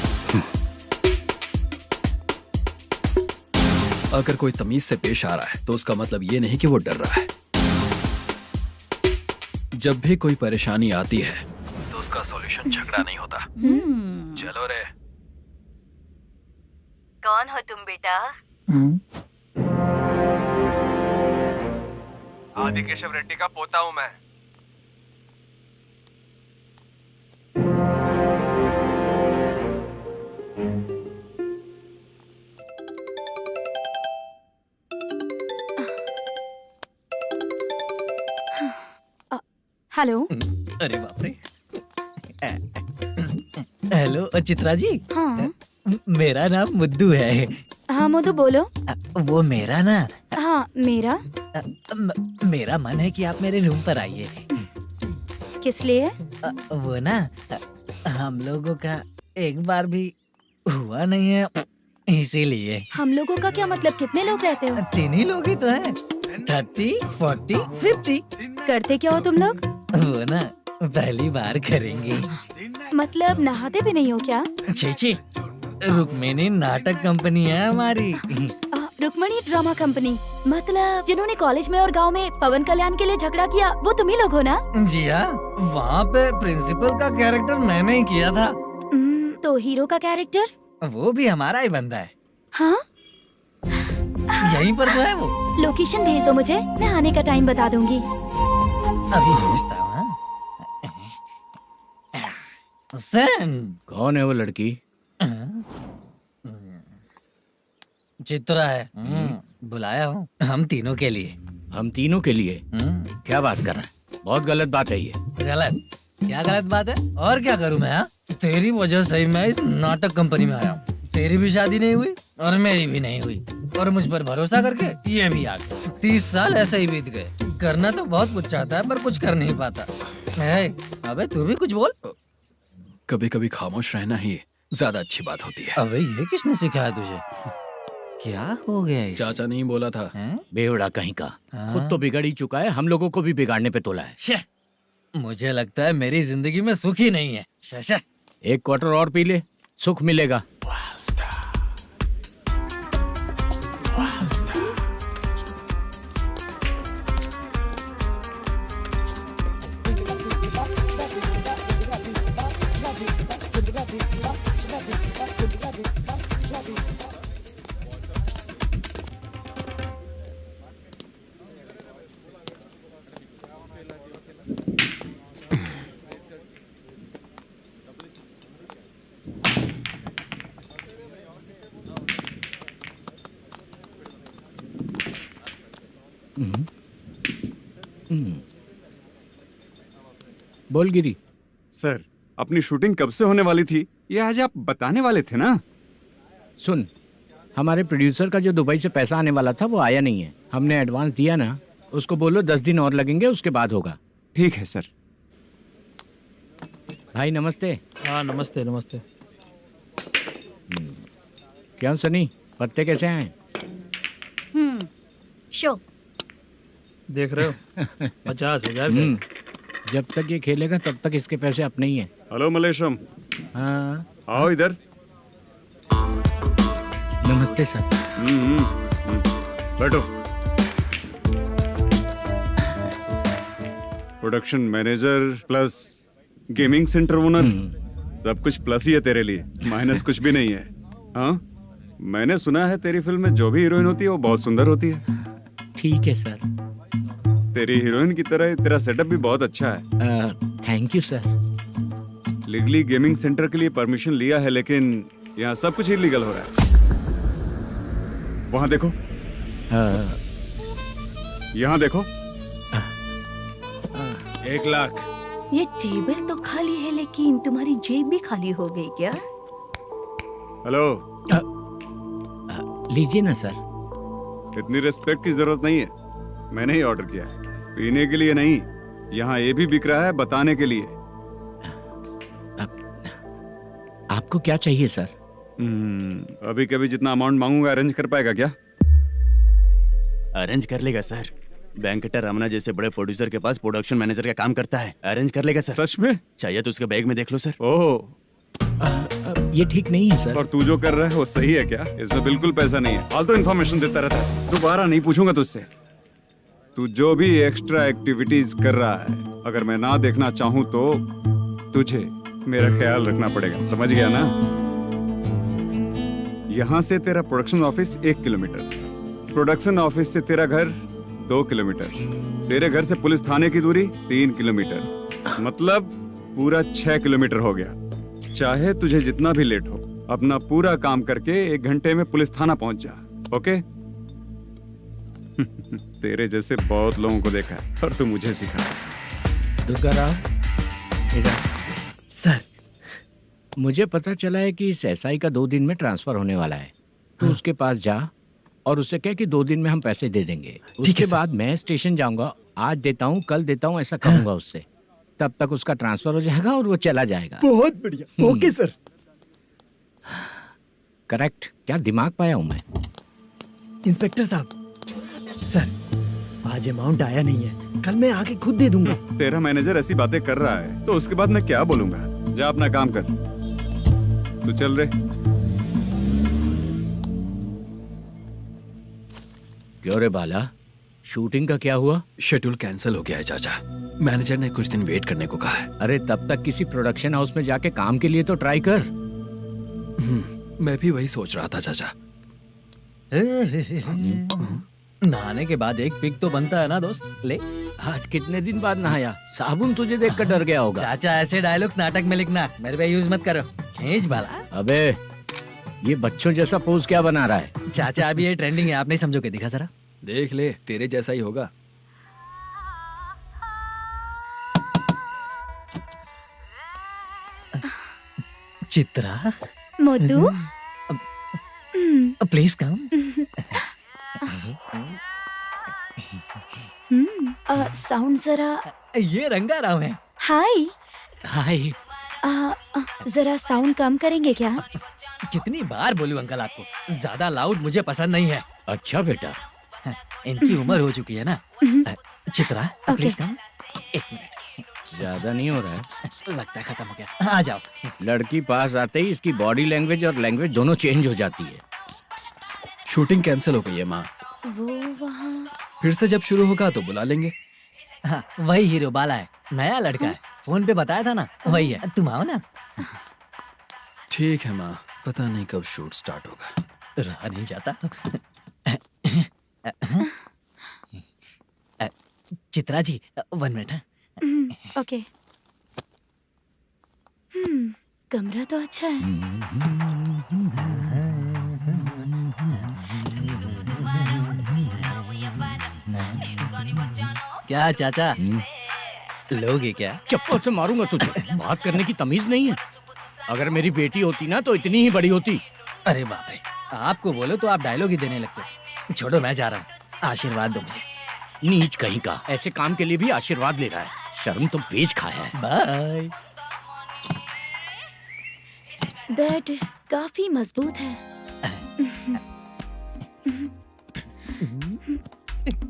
अगर कोई तमीज से पेश आ रहा है तो उसका मतलब ये नहीं कि वो डर रहा है। जब भी कोई परेशानी आती है तो उसका सॉल्यूशन झगड़ा नहीं होता। चलो रे। कौन हो तुम बेटा? आदि केशव रेड्डी का पोता हूँ मैं। हेलो। अरे बाप रे। हेलो चित्रा जी। हाँ। मेरा नाम मुद्दू है। हाँ मधु बोलो। वो मेरा ना। हाँ मेरा। मेरा मन है कि आप मेरे रूम पर आइए। किस लिए? वो ना हम लोगों का एक बार भी हुआ नहीं है, इसीलिए। हम लोगों का क्या मतलब? कितने लोग रहते हो? 3 ही लोग ही तो हैं। 30, 40, 50। करते क्या हो तुम लोग? वो ना पहली बार करेंगे। मतलब नहाते भी नहीं हो क्या? छी, रुक्मिणी नाटक कंपनी है हमारी। Rukmini drama company? मतलब जिन्होंने कॉलेज में और गांव में पवन कल्याण के लिए झगड़ा किया, वो तुम ही लोग हो ना? जी हाँ, वहाँ पे प्रिंसिपल का कैरेक्टर मैंने ही किया था। तो हीरो का कैरेक्टर? वो भी हमारा ही बंदा है। हाँ? यहीं पर तो है वो। लोकेशन भेज दो मुझे, मैं आने का टाइम बता दूंगी। अभी भेजता हूँ। कौन है वो लड़की? चित्रा है। बुलाया हूँ हम तीनों के लिए। हम तीनों के लिए? क्या बात कर रहा है? बहुत गलत बात है ये। गलत? क्या गलत बात है? और क्या करूँ मैं? तेरी वजह से मैं इस नाटक कंपनी में आया हूँ। तेरी भी शादी नहीं हुई और मेरी भी नहीं हुई, और मुझ पर भरोसा करके ये भी आ गया। 30 साल ऐसे ही बीत गए। करना तो बहुत कुछ चाहता है पर कुछ कर नहीं पाता। अबे तू भी कुछ बोल। कभी कभी खामोश रहना ही ज्यादा अच्छी बात होती है। अबे ये किसने सिखाया तुझे? क्या हो गया इसे? चाचा नहीं बोला था। बेवड़ा कहीं का। खुद तो बिगड़ ही चुका है, हम लोगों को भी बिगाड़ने पे तोला है। मुझे लगता है मेरी जिंदगी में सुख ही नहीं है। शशा, 1 क्वार्टर और पी ले, सुख मिलेगा। बोल गिरी। सर, अपनी शूटिंग कब से होने वाली थी ये आज आप बताने वाले थे ना? सुन, हमारे प्रोड्यूसर का जो दुबई से पैसा आने वाला था वो आया नहीं है। हमने एडवांस दिया ना, उसको बोलो 10 दिन और लगेंगे, उसके बाद होगा। ठीक है सर। भाई नमस्ते। हाँ नमस्ते नमस्ते। क्या सनी, पत्ते कैसे आए? शो देख रहे हो 50,000 का। जब तक ये खेलेगा तब तक इसके पैसे अपने ही हैं। हेलो मलेशम। हाँ आओ इधर। नमस्ते सर। बैठो। Production manager plus gaming centre owner, सब कुछ प्लस ही है तेरे लिए, माइनस कुछ भी नहीं है। हाँ, मैंने सुना है तेरी फिल्म में जो भी हीरोइन होती है वो बहुत सुंदर होती है। ठीक है सर। तेरी हीरोइन की तरह तेरा सेटअप भी बहुत अच्छा है। Thank you sir. Legally gaming centre के लिए परमिशन लिया है, लेकिन यहाँ सब कुछ इलीगल हो रहा है। वहाँ देखो, यहाँ देखो। 1 लाख। ये टेबल तो खाली है लेकिन तुम्हारी जेब भी खाली हो गई क्या? हेलो। लीजिए ना सर। इतनी रिस्पेक्ट की जरूरत नहीं है, मैंने ही ऑर्डर किया है, पीने के लिए नहीं। यहाँ ये भी बिक रहा है बताने के लिए। आपको क्या चाहिए सर? अभी कभी जितना अमाउंट मांगूंगा अरेंज कर पाएगा क्या? अरेंज कर लेगा सर। वेंकटर रमना जैसे बड़े प्रोड्यूसर के पास प्रोडक्शन मैनेजर का काम करता है, अरेंज कर लेगा सर। सच में? चाहिए तो उसके बैग में देख लो सर। ओह, ये ठीक नहीं है सर। और तू जो कर रहा है वो सही है क्या? इसमें बिल्कुल पैसा नहीं है, फालतू इन्फॉर्मेशन देता रहता है। दोबारा नहीं पूछूंगा तुझसे। तू जो भी एक्स्ट्रा एक्टिविटीज कर रहा है, अगर मैं ना देखना चाहूँ तो तुझे मेरा ख्याल रखना पड़ेगा, समझ गया ना? यहाँ से तेरा production office 1 kilometre, production office से तेरा घर 2 किलोमीटर, तेरे घर से पुलिस थाने की दूरी 3 किलोमीटर, मतलब पूरा 6 किलोमीटर हो गया। चाहे तुझे जितना भी लेट हो, अपना पूरा काम करके 1 घंटे में पुलिस थाना पहुंच जा, ओके? तेरे जैसे बहुत लोगों को देखा है और तू मुझे सिखा। सर, मुझे पता चला है कि इस एसआई का 2 दिन में ट्रांसफर होने वाला है। तो उसके पास जा और उससे कह कि 2 दिन में हम पैसे दे देंगे। उसके बाद मैं स्टेशन जाऊंगा, आज देता हूँ कल देता हूँ ऐसा कहूंगा उससे। तब तक उसका ट्रांसफर हो जाएगा और वो चला जाएगा। बहुत बढ़िया, ओके सर। करेक्ट। क्या दिमाग पाया हूँ मैं। इंस्पेक्टर साहब, सर आज अमाउंट आया नहीं है, कल मैं आके खुद दे दूंगा। तेरा मैनेजर ऐसी बातें कर रहा है तो उसके बाद मैं क्या बोलूंगा? जा अपना काम कर, तू चल रे। क्यों रे बाला, शूटिंग का क्या हुआ? शेड्यूल कैंसिल हो गया है चाचा। मैनेजर ने कुछ दिन वेट करने को कहा है। अरे तब तक किसी प्रोडक्शन हाउस में जाके काम के लिए तो ट्राई कर। मैं भी वही सोच रहा था चाचा। नहाने के बाद एक पिक तो बनता है ना दोस्त। ले, आज कितने दिन बाद नहाया? साबुन तुझे देखकर डर गया होगा। चाचा ऐसे डायलॉग्स नाटक में लिखना, मेरे पे यूज मत करो। खींच बाला। अबे ये बच्चों जैसा पोज क्या बना रहा है? चाचा अभी ये ट्रेंडिंग है, आप नहीं समझोगे। दिखा जरा। देख ले, तेरे जैसा ही होगा। Chitra, Modu, please come. Sound जरा। ये रंगा राव है। हाय हाय। जरा साउंड कम करेंगे क्या? कितनी बार बोलूं अंकल आपको, ज्यादा लाउड मुझे पसंद नहीं है। अच्छा बेटा, इनकी उम्र हो चुकी है ना। Chitra, please come. 1 मिनट। ज्यादा नहीं हो रहा है? लगता है खत्म हो गया। आ जाओ। लड़की पास आते ही इसकी बॉडी लैंग्वेज और लैंग्वेज दोनों चेंज हो जाती है। शूटिंग कैंसिल हो गई है माँ। वो वहाँ। फिर से जब शुरू होगा तो बुला लेंगे। हाँ, वही हीरो बाला है, नया लड़का है। फोन पे बताया था ना, वही है। तुम आओ ना। ठीक है माँ, पता नहीं कब शूट स्टार्ट होगा। रहा नहीं जाता। चित्रा जी 1 मिनट। ओके। कमरा तो अच्छा है। क्या चाचा लोगे क्या? चप्पल से मारूंगा तुझे। बात करने की तमीज नहीं है। अगर मेरी बेटी होती ना तो इतनी ही बड़ी होती। अरे बाप रे, आपको बोलो तो आप डायलॉग ही देने लगते। छोड़ो, मैं जा रहा हूँ, आशीर्वाद दो मुझे। नीच कहीं का, ऐसे काम के लिए भी आशीर्वाद ले रहा है। शर्म तो बेच खाया है। बाय। बेड काफी मजबूत है।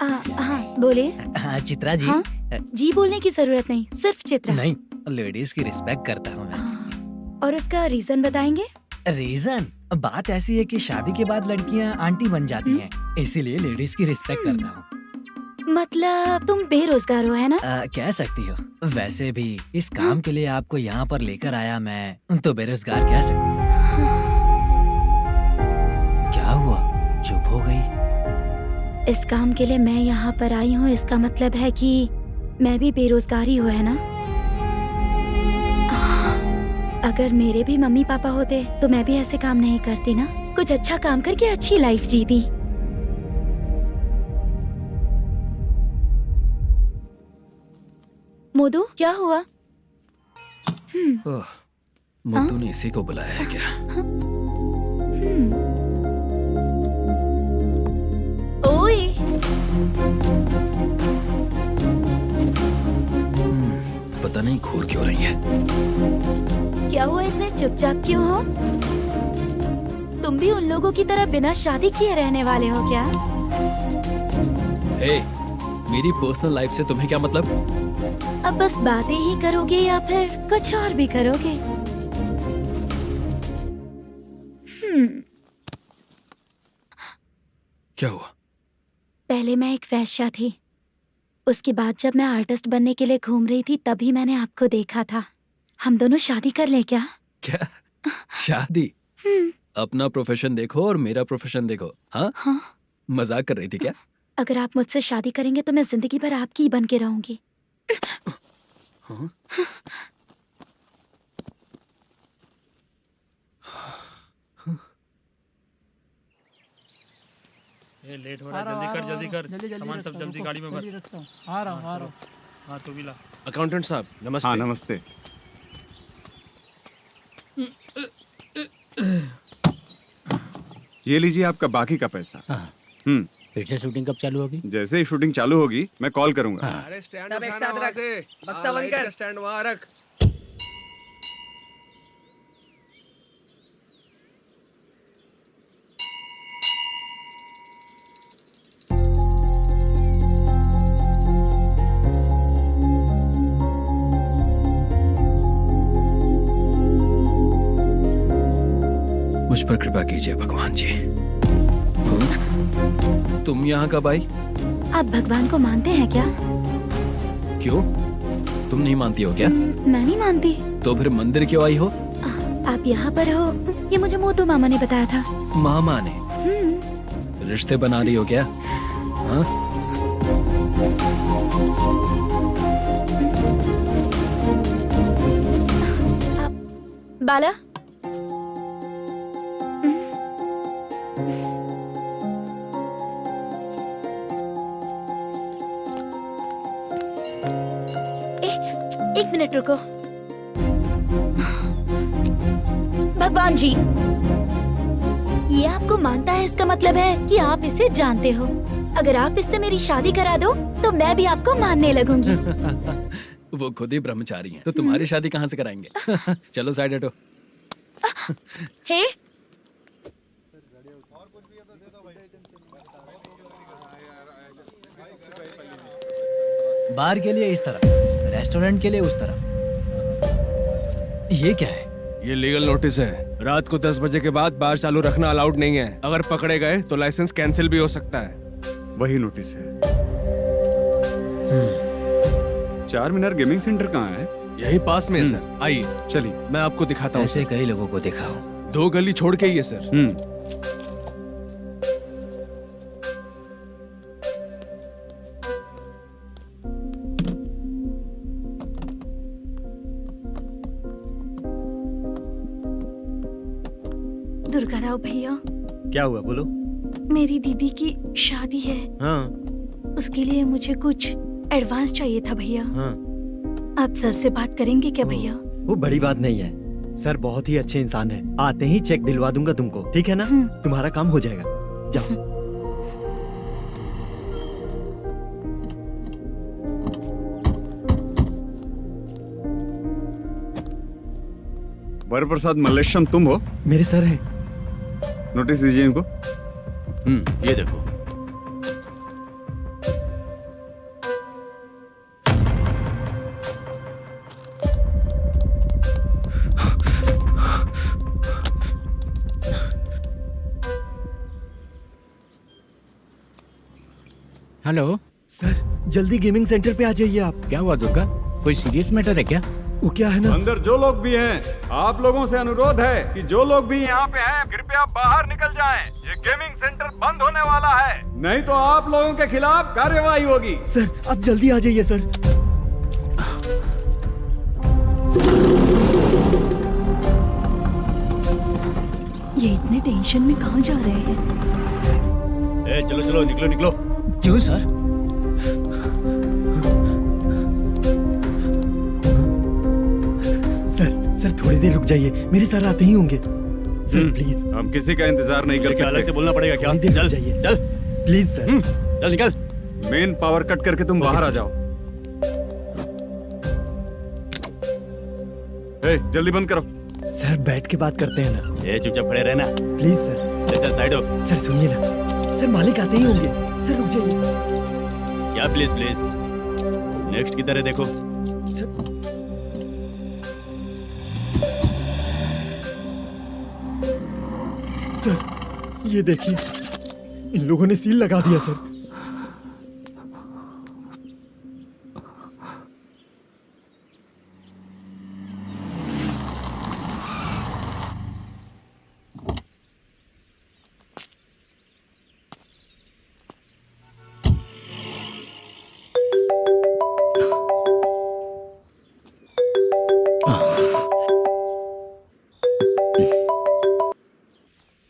हाँ बोले। हाँ चित्रा जी। हाँ? जी बोलने की जरूरत नहीं, सिर्फ चित्रा। नहीं, लेडीज की रिस्पेक्ट करता हूँ मैं। और उसका रीजन बताएंगे? रीजन? बात ऐसी है कि शादी के बाद लड़कियाँ आंटी बन जाती हैं, इसीलिए लेडीज की रिस्पेक्ट करता हूँ। मतलब तुम बेरोजगार हो, है ना? कह सकती हो। वैसे भी इस काम के लिए आपको यहाँ पर लेकर आया मैं, तो बेरोजगार कह सकती हूँ। क्या हुआ, चुप हो गई? इस काम के लिए मैं यहाँ पर आई हूँ, इसका मतलब है कि मैं भी बेरोजगार ही हूँ, है ना? अगर मेरे भी मम्मी पापा होते तो मैं भी ऐसे काम नहीं करती ना। कुछ अच्छा काम करके अच्छी लाइफ जीती। मोदू, क्या हुआ? मुद्दू ने इसी को बुलाया है क्या? ओए। पता नहीं घूर क्यों रही है। क्या हुआ, इतने चुपचाप क्यों हो? तुम भी उन लोगों की तरह बिना शादी किए रहने वाले हो क्या? हे, मेरी पर्सनल लाइफ से तुम्हें क्या मतलब? अब बस बातें ही करोगे या फिर कुछ और भी करोगे? क्या हुआ? पहले मैं एक वेश्या थी, उसके बाद जब मैं आर्टिस्ट बनने के लिए घूम रही थी तभी मैंने आपको देखा था। हम दोनों शादी कर ले क्या? क्या शादी? अपना प्रोफेशन देखो और मेरा प्रोफेशन देखो। हाँ? मजाक कर रही थी क्या? अगर आप मुझसे शादी करेंगे तो मैं जिंदगी भर आपकी ही बन के रहूंगी। हाँ? ये लेट हो रहा है, जल्दी कर। सामान सब जल्दी गाड़ी में भर। आ रहा हूँ। हाँ तू भी ला। अकाउंटेंट साहब नमस्ते। हाँ नमस्ते। ये लीजिए आपका बाकी का पैसा। फिर से शूटिंग कब चालू होगी? जैसे ही शूटिंग चालू होगी मैं कॉल करूंगा। अरे स्टैंड सब एक साथ रख, बक्सा बंद कर। स्टैंड वहाँ रख। मुझ पर कृपा कीजिए भगवान जी। तुम यहाँ कब आई? आप भगवान को मानते हैं क्या? क्यों? तुम नहीं मानती हो क्या? मैं नहीं मानती। तो फिर मंदिर क्यों आई हो? आप यहाँ पर हो ये मुझे मोदू मामा ने बताया था। मामा ने? रिश्ते बना रही हो क्या? हाँ? बाला, एक मिनट रुको। भगवान जी, ये आपको मानता है, इसका मतलब है कि आप इसे जानते हो। अगर आप इससे मेरी शादी करा दो तो मैं भी आपको मानने लगूंगी। वो खुद ही ब्रह्मचारी हैं, तो तुम्हारी शादी कहाँ से कराएंगे? चलो साइड हटो। हे, बार के लिए इस तरफ, रेस्टोरेंट के लिए उस तरफ। ये क्या है? ये लीगल नोटिस है। रात को 10 बजे के बाद बार चालू रखना अलाउड नहीं है। अगर पकड़े गए तो लाइसेंस कैंसिल भी हो सकता है। वही नोटिस है। चार मीनार गेमिंग सेंटर कहाँ है? यही पास में है सर, आइए। चलिए मैं आपको दिखाता हूँ। ऐसे कई लोगों को देखा हो। 2 गली छोड़ के ही है सर। दुर्गा राव भैया, क्या हुआ बोलो। मेरी दीदी की शादी है। हाँ उसके लिए मुझे कुछ एडवांस चाहिए था भैया। हाँ। आप सर से बात करेंगे क्या भैया? वो बड़ी बात नहीं है, सर बहुत ही अच्छे इंसान है। आते ही चेक दिलवा दूंगा तुमको, ठीक है ना? तुम्हारा काम हो जाएगा, जाओ। वरप्रसाद मल्लेश्वरम तुम हो? मेरे सर हैं। नोटिस दीजिए इनको। ये देखो। हेलो सर, जल्दी गेमिंग सेंटर पे आ जाइए आप। क्या हुआ दुर्गा? कोई सीरियस मैटर है क्या? वो क्या है ना, अंदर जो लोग भी हैं, आप लोगों से अनुरोध है कि जो लोग भी यहाँ पे हैं, कृपया बाहर निकल जाएं। ये गेमिंग सेंटर बंद होने वाला है, नहीं तो आप लोगों के खिलाफ कार्यवाही होगी। सर आप जल्दी आ जाइए सर। ये इतने टेंशन में कहाँ जा रहे हैं? चलो चलो, निकलो निकलो। क्यों सर? सर थोड़ी देर रुक जाइए, मेरे सर आते ही होंगे। Sir please. हम किसी का इंतजार नहीं कर सकते। अलग से बोलना पड़ेगा क्या? चल जाइए, चल प्लीज सर। चल निकल। मेन पावर कट करके तुम बाहर आ जाओ। जल्दी बंद करो। सर बैठ के बात करते हैं ना। चुपचाप खड़े रहना प्लीज सर। चल साइड हो। सर सुनिए ना, सर मालिक आते ही होंगे। सर रुक जाइए। क्या प्लीज प्लीज? नेक्स्ट की तरह देखो। सर ये देखिए, इन लोगों ने सील लगा दिया सर।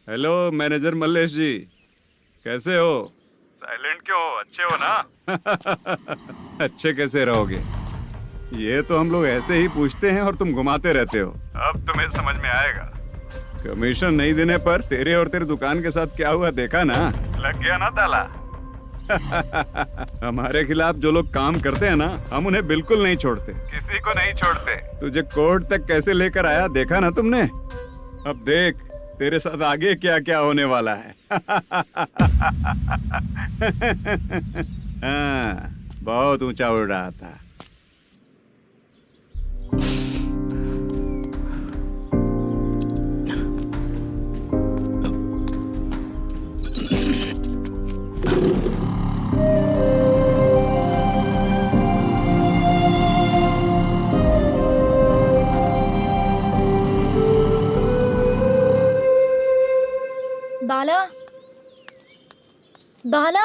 हेलो मैनेजर मल्लेश जी, कैसे हो? साइलेंट क्यों हो? अच्छे हो ना? अच्छे कैसे रहोगे? ये तो हम लोग ऐसे ही पूछते हैं और तुम घुमाते रहते हो। अब तुम्हें समझ में आएगा। कमीशन नहीं देने पर तेरे और तेरी दुकान के साथ क्या हुआ देखा ना? लग गया ना ताला। हमारे खिलाफ जो लोग काम करते हैं ना, हम उन्हें बिल्कुल नहीं छोड़ते, किसी को नहीं छोड़ते। तुझे कोर्ट तक कैसे लेकर आया देखा ना तुमने? अब देख तेरे साथ आगे क्या क्या होने वाला है। हाँ, बहुत ऊंचा उड़ रहा था। बाला, बाला,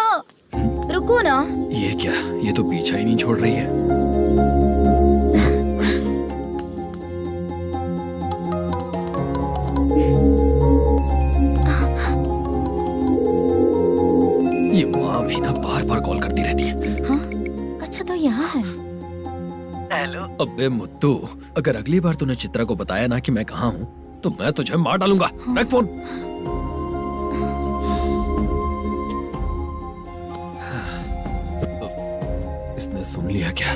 रुको ना। ये क्या? ये तो पीछा ही नहीं छोड़ रही है। ये माँ भी ना बार बार कॉल करती रहती है। हाँ? अच्छा तो यहाँ है। हेलो। अबे मुत्तू, अगर अगली बार तूने चित्रा को बताया ना कि मैं कहाँ हूँ, तो मैं तुझे मार डालूंगा। रख फोन। इसने सुन लिया क्या?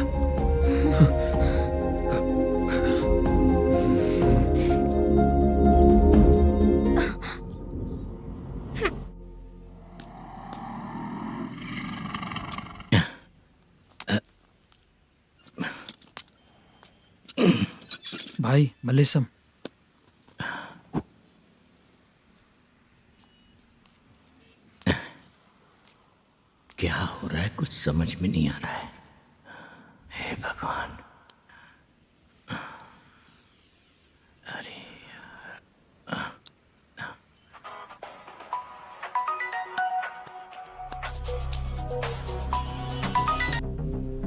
भाई मल्लेशम, क्या हो रहा है? कुछ समझ में नहीं आ रहा है। हे भगवान। अरे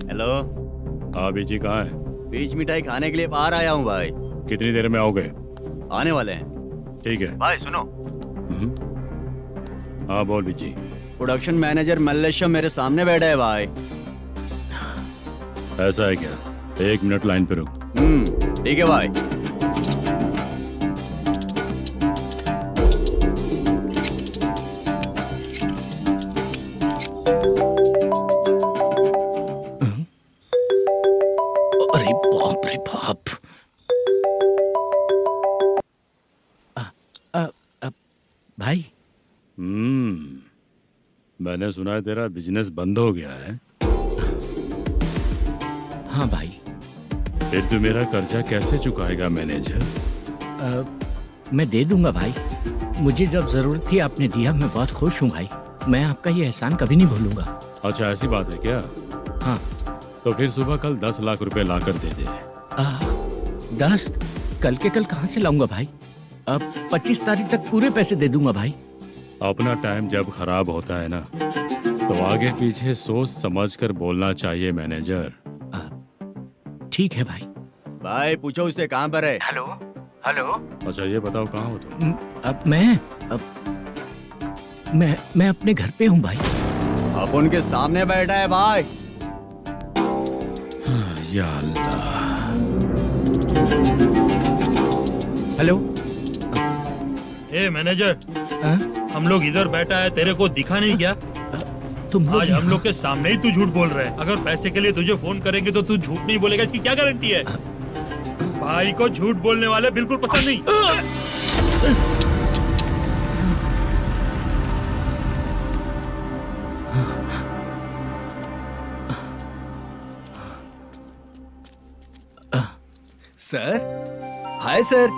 हेलो। हाँ बीजी कहाँ है? बीच मिठाई खाने के लिए बाहर आया हूँ भाई। कितनी देर में आओगे? आने वाले हैं। ठीक है भाई सुनो। हाँ बोल बीजी। प्रोडक्शन मैनेजर मल्लेशम मेरे सामने बैठा है भाई। ऐसा है क्या? 1 मिनट लाइन पे रुक। ठीक है भाई। अरे बाप रे बाप। भाई। मैंने सुना है तेरा बिजनेस बंद हो गया है। हाँ भाई। फिर तू मेरा कर्जा कैसे चुकाएगा मैनेजर? मैं दे दूंगा भाई। मुझे जब जरूरत थी आपने दिया, मैं बहुत खुश हूँ भाई। मैं आपका ये एहसान कभी नहीं भूलूंगा। अच्छा ऐसी बात है क्या? हाँ। तो फिर सुबह कल 10 लाख रुपए लाकर दे दे। 10? कल के कल कहाँ से लाऊंगा भाई? अब 25 तारीख तक पूरे पैसे दे दूंगा भाई। अपना टाइम जब खराब होता है ना, तो आगे पीछे सोच समझ कर बोलना चाहिए मैनेजर। ठीक है भाई। भाई पूछो उससे कहाँ पर है? Hello hello. अच्छा ये बताओ कहाँ हो तुम? अब मैं अपने घर पे हूँ भाई। अब उनके सामने बैठा है भाई। या अल्लाह। हेलो। ए मैनेजर, हम लोग इधर बैठा है, तेरे को दिखा नहीं क्या? तुम आज हम लोग के सामने ही तू झूठ बोल रहा है। अगर पैसे के लिए तुझे फोन करेंगे तो तू झूठ नहीं बोलेगा, इसकी क्या गारंटी है? भाई को झूठ बोलने वाले बिल्कुल पसंद नहीं। सर, हाय सर,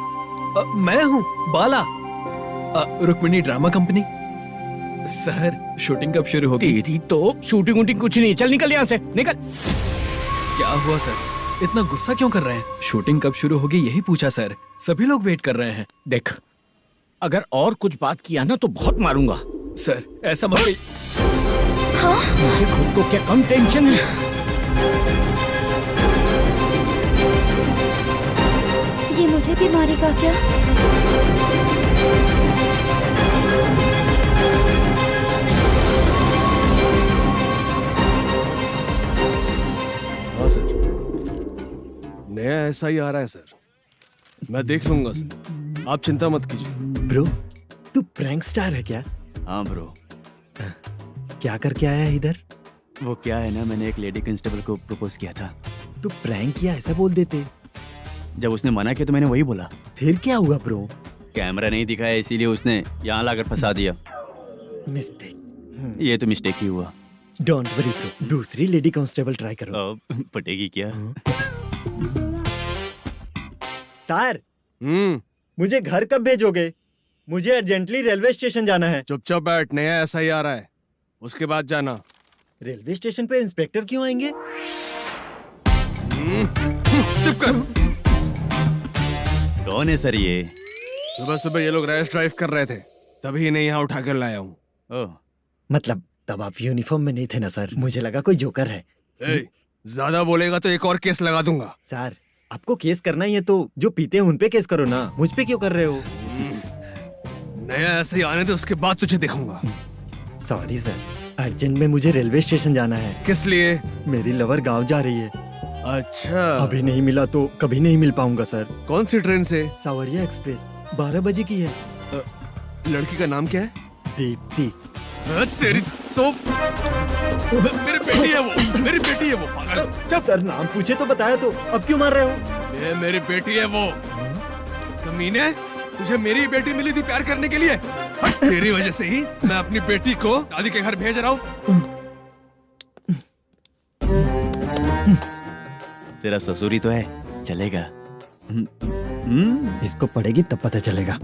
मैं हूँ Bala, Rukmini drama company. Sir shooting कब शुरू होगी? तेरी तो शूटिंग वूटिंग कुछ नहीं। चल निकल यहाँ से, निकल। क्या हुआ सर, इतना गुस्सा क्यों कर रहे हैं? शूटिंग कब शुरू होगी यही पूछा सर, सभी लोग वेट कर रहे हैं। देख, अगर और कुछ बात किया ना तो बहुत मारूंगा। सर ऐसा मत। मुझे खुद को क्या कम टेंशन है? ये मुझे भी मारेगा क्या? हाँ सर, नया ऐसा ही आ रहा है सर। मैं देख लूंगा सर, आप चिंता मत कीजिए। ब्रो, तू प्रैंक स्टार है क्या? हाँ ब्रो। क्या करके आया है इधर? वो क्या है ना, मैंने एक लेडी कांस्टेबल को प्रपोज किया था। तू प्रैंक किया ऐसा बोल देते। जब उसने मना किया तो मैंने वही बोला। फिर क्या हुआ ब्रो? कैमरा नहीं दिखाया इसीलिए उसने यहाँ लाकर फंसा दिया। मिस्टेक। ये तो मिस्टेक ही हुआ। डोंट वरी ब्रो, दूसरी लेडी कांस्टेबल ट्राई करो। पटेगी क्या? सर, मुझे घर कब भेजोगे? मुझे अर्जेंटली रेलवे स्टेशन जाना है। चुपचाप बैठ, नया ऐसा ही आ रहा है, उसके बाद जाना। रेलवे स्टेशन पे इंस्पेक्टर क्यों आएंगे? चुप कर। कौन है सर ये? सुबह सुबह ये लोग रैश ड्राइव कर रहे थे, तभी इन्हें यहाँ उठा कर लाया हूँ। मतलब तब आप यूनिफॉर्म में नहीं थे ना सर, मुझे लगा कोई जोकर है। ज्यादा बोलेगा तो एक और केस लगा दूंगा। सर, आपको केस करना ही है तो जो पीते हैं उन पे केस करो ना, मुझ पे क्यों कर रहे हो? नया ऐसे ही आने दे, उसके बाद तुझे दिखाऊंगा। सॉरी सर, अर्जेंट में मुझे रेलवे स्टेशन जाना है। किस लिए? मेरी लवर गांव जा रही है। अच्छा, अभी नहीं मिला तो कभी नहीं मिल पाऊंगा सर। कौन सी ट्रेन से? सावरिया एक्सप्रेस, 12 बजे की है। लड़की का नाम क्या है? दीप्ति। तेरी तो मेरी बेटी है वो, मेरी बेटी है वो। पागल। सर नाम पूछे तो बताया तो अब क्यों मार रहे हो? ये मेरी बेटी है वो। कमीने, तुझे मेरी बेटी मिली थी प्यार करने के लिए। तेरी वजह से ही मैं अपनी बेटी को दादी के घर भेज रहा हूँ। तेरा ससुरी तो है, चलेगा। इसको पढ़ेगी तब पता चलेगा।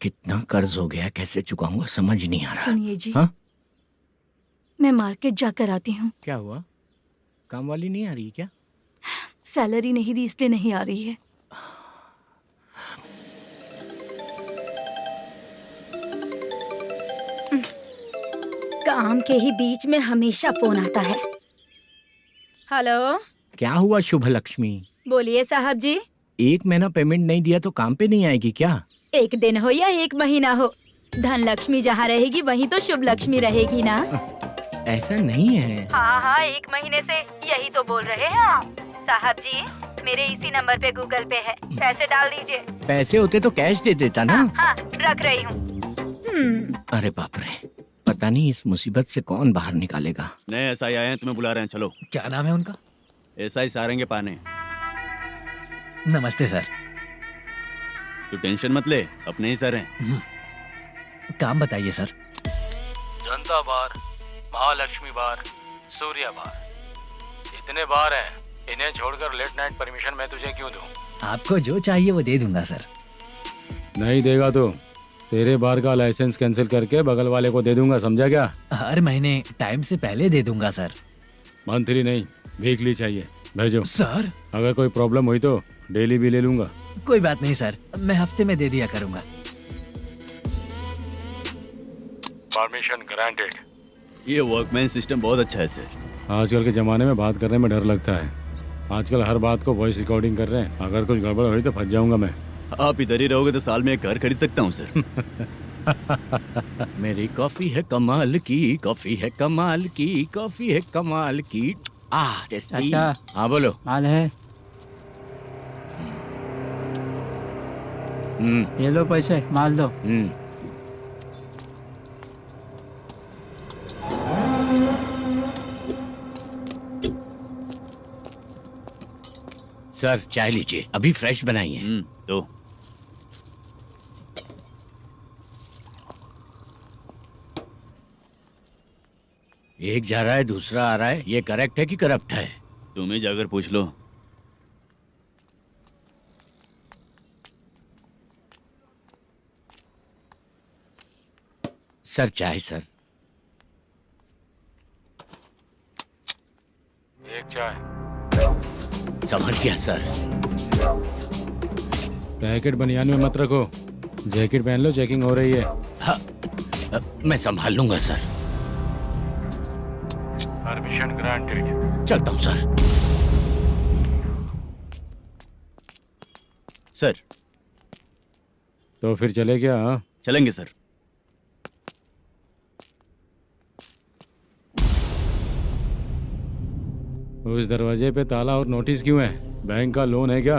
कितना कर्ज हो गया, कैसे चुकाऊंगा समझ नहीं आ रहा। सुनिए जी, हाँ? मैं मार्केट जाकर आती हूँ। क्या हुआ? काम वाली नहीं आ रही क्या? सैलरी नहीं दी इसलिए नहीं आ रही है। काम के ही बीच में हमेशा फोन आता है। हेलो, क्या हुआ शुभ लक्ष्मी? बोलिए साहब जी। एक महीना पेमेंट नहीं दिया तो काम पे नहीं आएगी क्या? एक दिन हो या एक महीना हो, धन लक्ष्मी जहाँ रहेगी वहीं तो शुभ लक्ष्मी रहेगी ना। ऐसा नहीं है। हाँ हाँ, एक महीने से यही तो बोल रहे हैं आप। साहब जी, मेरे इसी नंबर पे गूगल पे है, पैसे डाल दीजिए। पैसे होते तो कैश दे देता ना। हाँ, रख रही हूँ। अरे बाप रे, पता नहीं इस मुसीबत से कौन बाहर निकालेगा। नए एसआई आए हैं, तुम्हें बुला रहे हैं, चलो। क्या नाम है उनका? एसआई सारंगे पाने। नमस्ते सर। तू टेंशन मत ले, अपने ही सर हैं। काम बताइए सर। जनता बार, महालक्ष्मी बार, सूर्या बार, इतने बार हैं। इन्हें छोड़कर लेट नाइट परमिशन मैं तुझे क्यों दूं? आपको जो चाहिए वो दे दूंगा सर। नहीं देगा तो तेरे बार का लाइसेंस कैंसिल करके बगल वाले को दे दूंगा, समझा क्या? हर महीने टाइम से पहले दे दूंगा सर। मंथली नहीं, वीकली चाहिए, भेजो। सर अगर कोई प्रॉब्लम हुई तो डेली भी ले लूंगा। कोई बात नहीं सर, मैं हफ्ते में दे दिया करूंगा। Permission granted. ये वर्कमैन सिस्टम बहुत अच्छा है सर। आजकल के जमाने में बात करने में डर लगता है। आजकल हर बात को वॉइस रिकॉर्डिंग कर रहे हैं। अगर कुछ गड़बड़ हुई तो फंस जाऊंगा मैं। आप इधर ही रहोगे तो साल में एक घर खरीद सकता हूँ सर। मेरी कॉफी है कमाल की, कॉफी है कमाल की, कॉफी है कमाल की। टेस्टी। अच्छा। हाँ बोलो। माल है। ये लो पैसे, माल दो। सर चाय लीजिए, अभी फ्रेश बनाई है। तो एक जा रहा है दूसरा आ रहा है, ये करेक्ट है कि करप्ट है? तुम्हें जाकर पूछ लो। सर चाय सर। एक चाय। समझ गया सर। पैकेट बनियान में मत रखो, जैकेट पहन लो, चेकिंग हो रही है। हाँ, मैं संभाल लूंगा सर। Permission granted. चलता हूँ सर। सर तो फिर चले क्या? हाँ चलेंगे सर। उस दरवाजे पे ताला और नोटिस क्यों है? बैंक का लोन है क्या?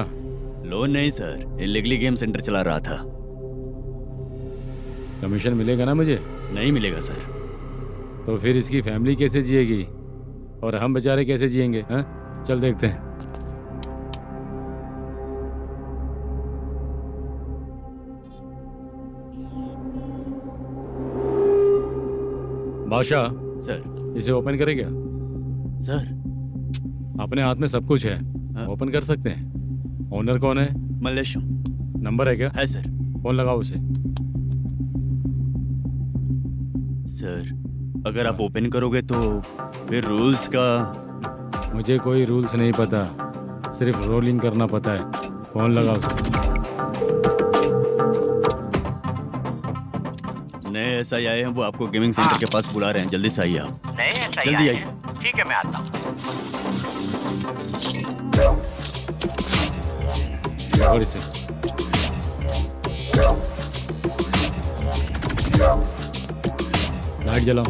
लोन नहीं सर, इलीगली गेम सेंटर चला रहा था। कमीशन मिलेगा ना मुझे? नहीं मिलेगा सर। तो फिर इसकी फैमिली कैसे जिएगी और हम बेचारे कैसे जिएंगे? हाँ चल देखते हैं। बादशाह सर। इसे ओपन करे क्या? सर अपने हाथ में सब कुछ है, ओपन कर सकते हैं। ओनर कौन है? मल्लेशम। नंबर है क्या? है सर। फोन लगाओ उसे। सर अगर आप ओपन करोगे तो फिर रूल्स का। मुझे कोई रूल्स नहीं पता, सिर्फ रोलिंग करना पता है। फोन लगाओ उसे। नए एसआई आए हैं, वो आपको गेमिंग सेंटर के पास बुला रहे हैं, जल्दी से आइए आप। नए एसआई जल्दी आए आइए। हैं। ठीक है मैं आता हूँ। और इसे लाइट जलाओ।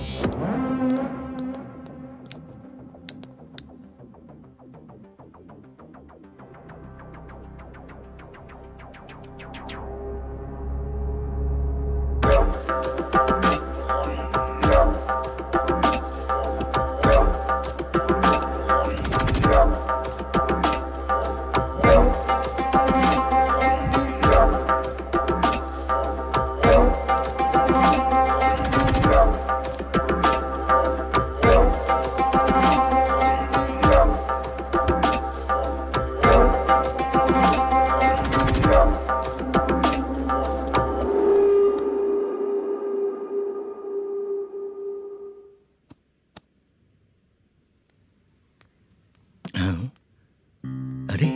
अरे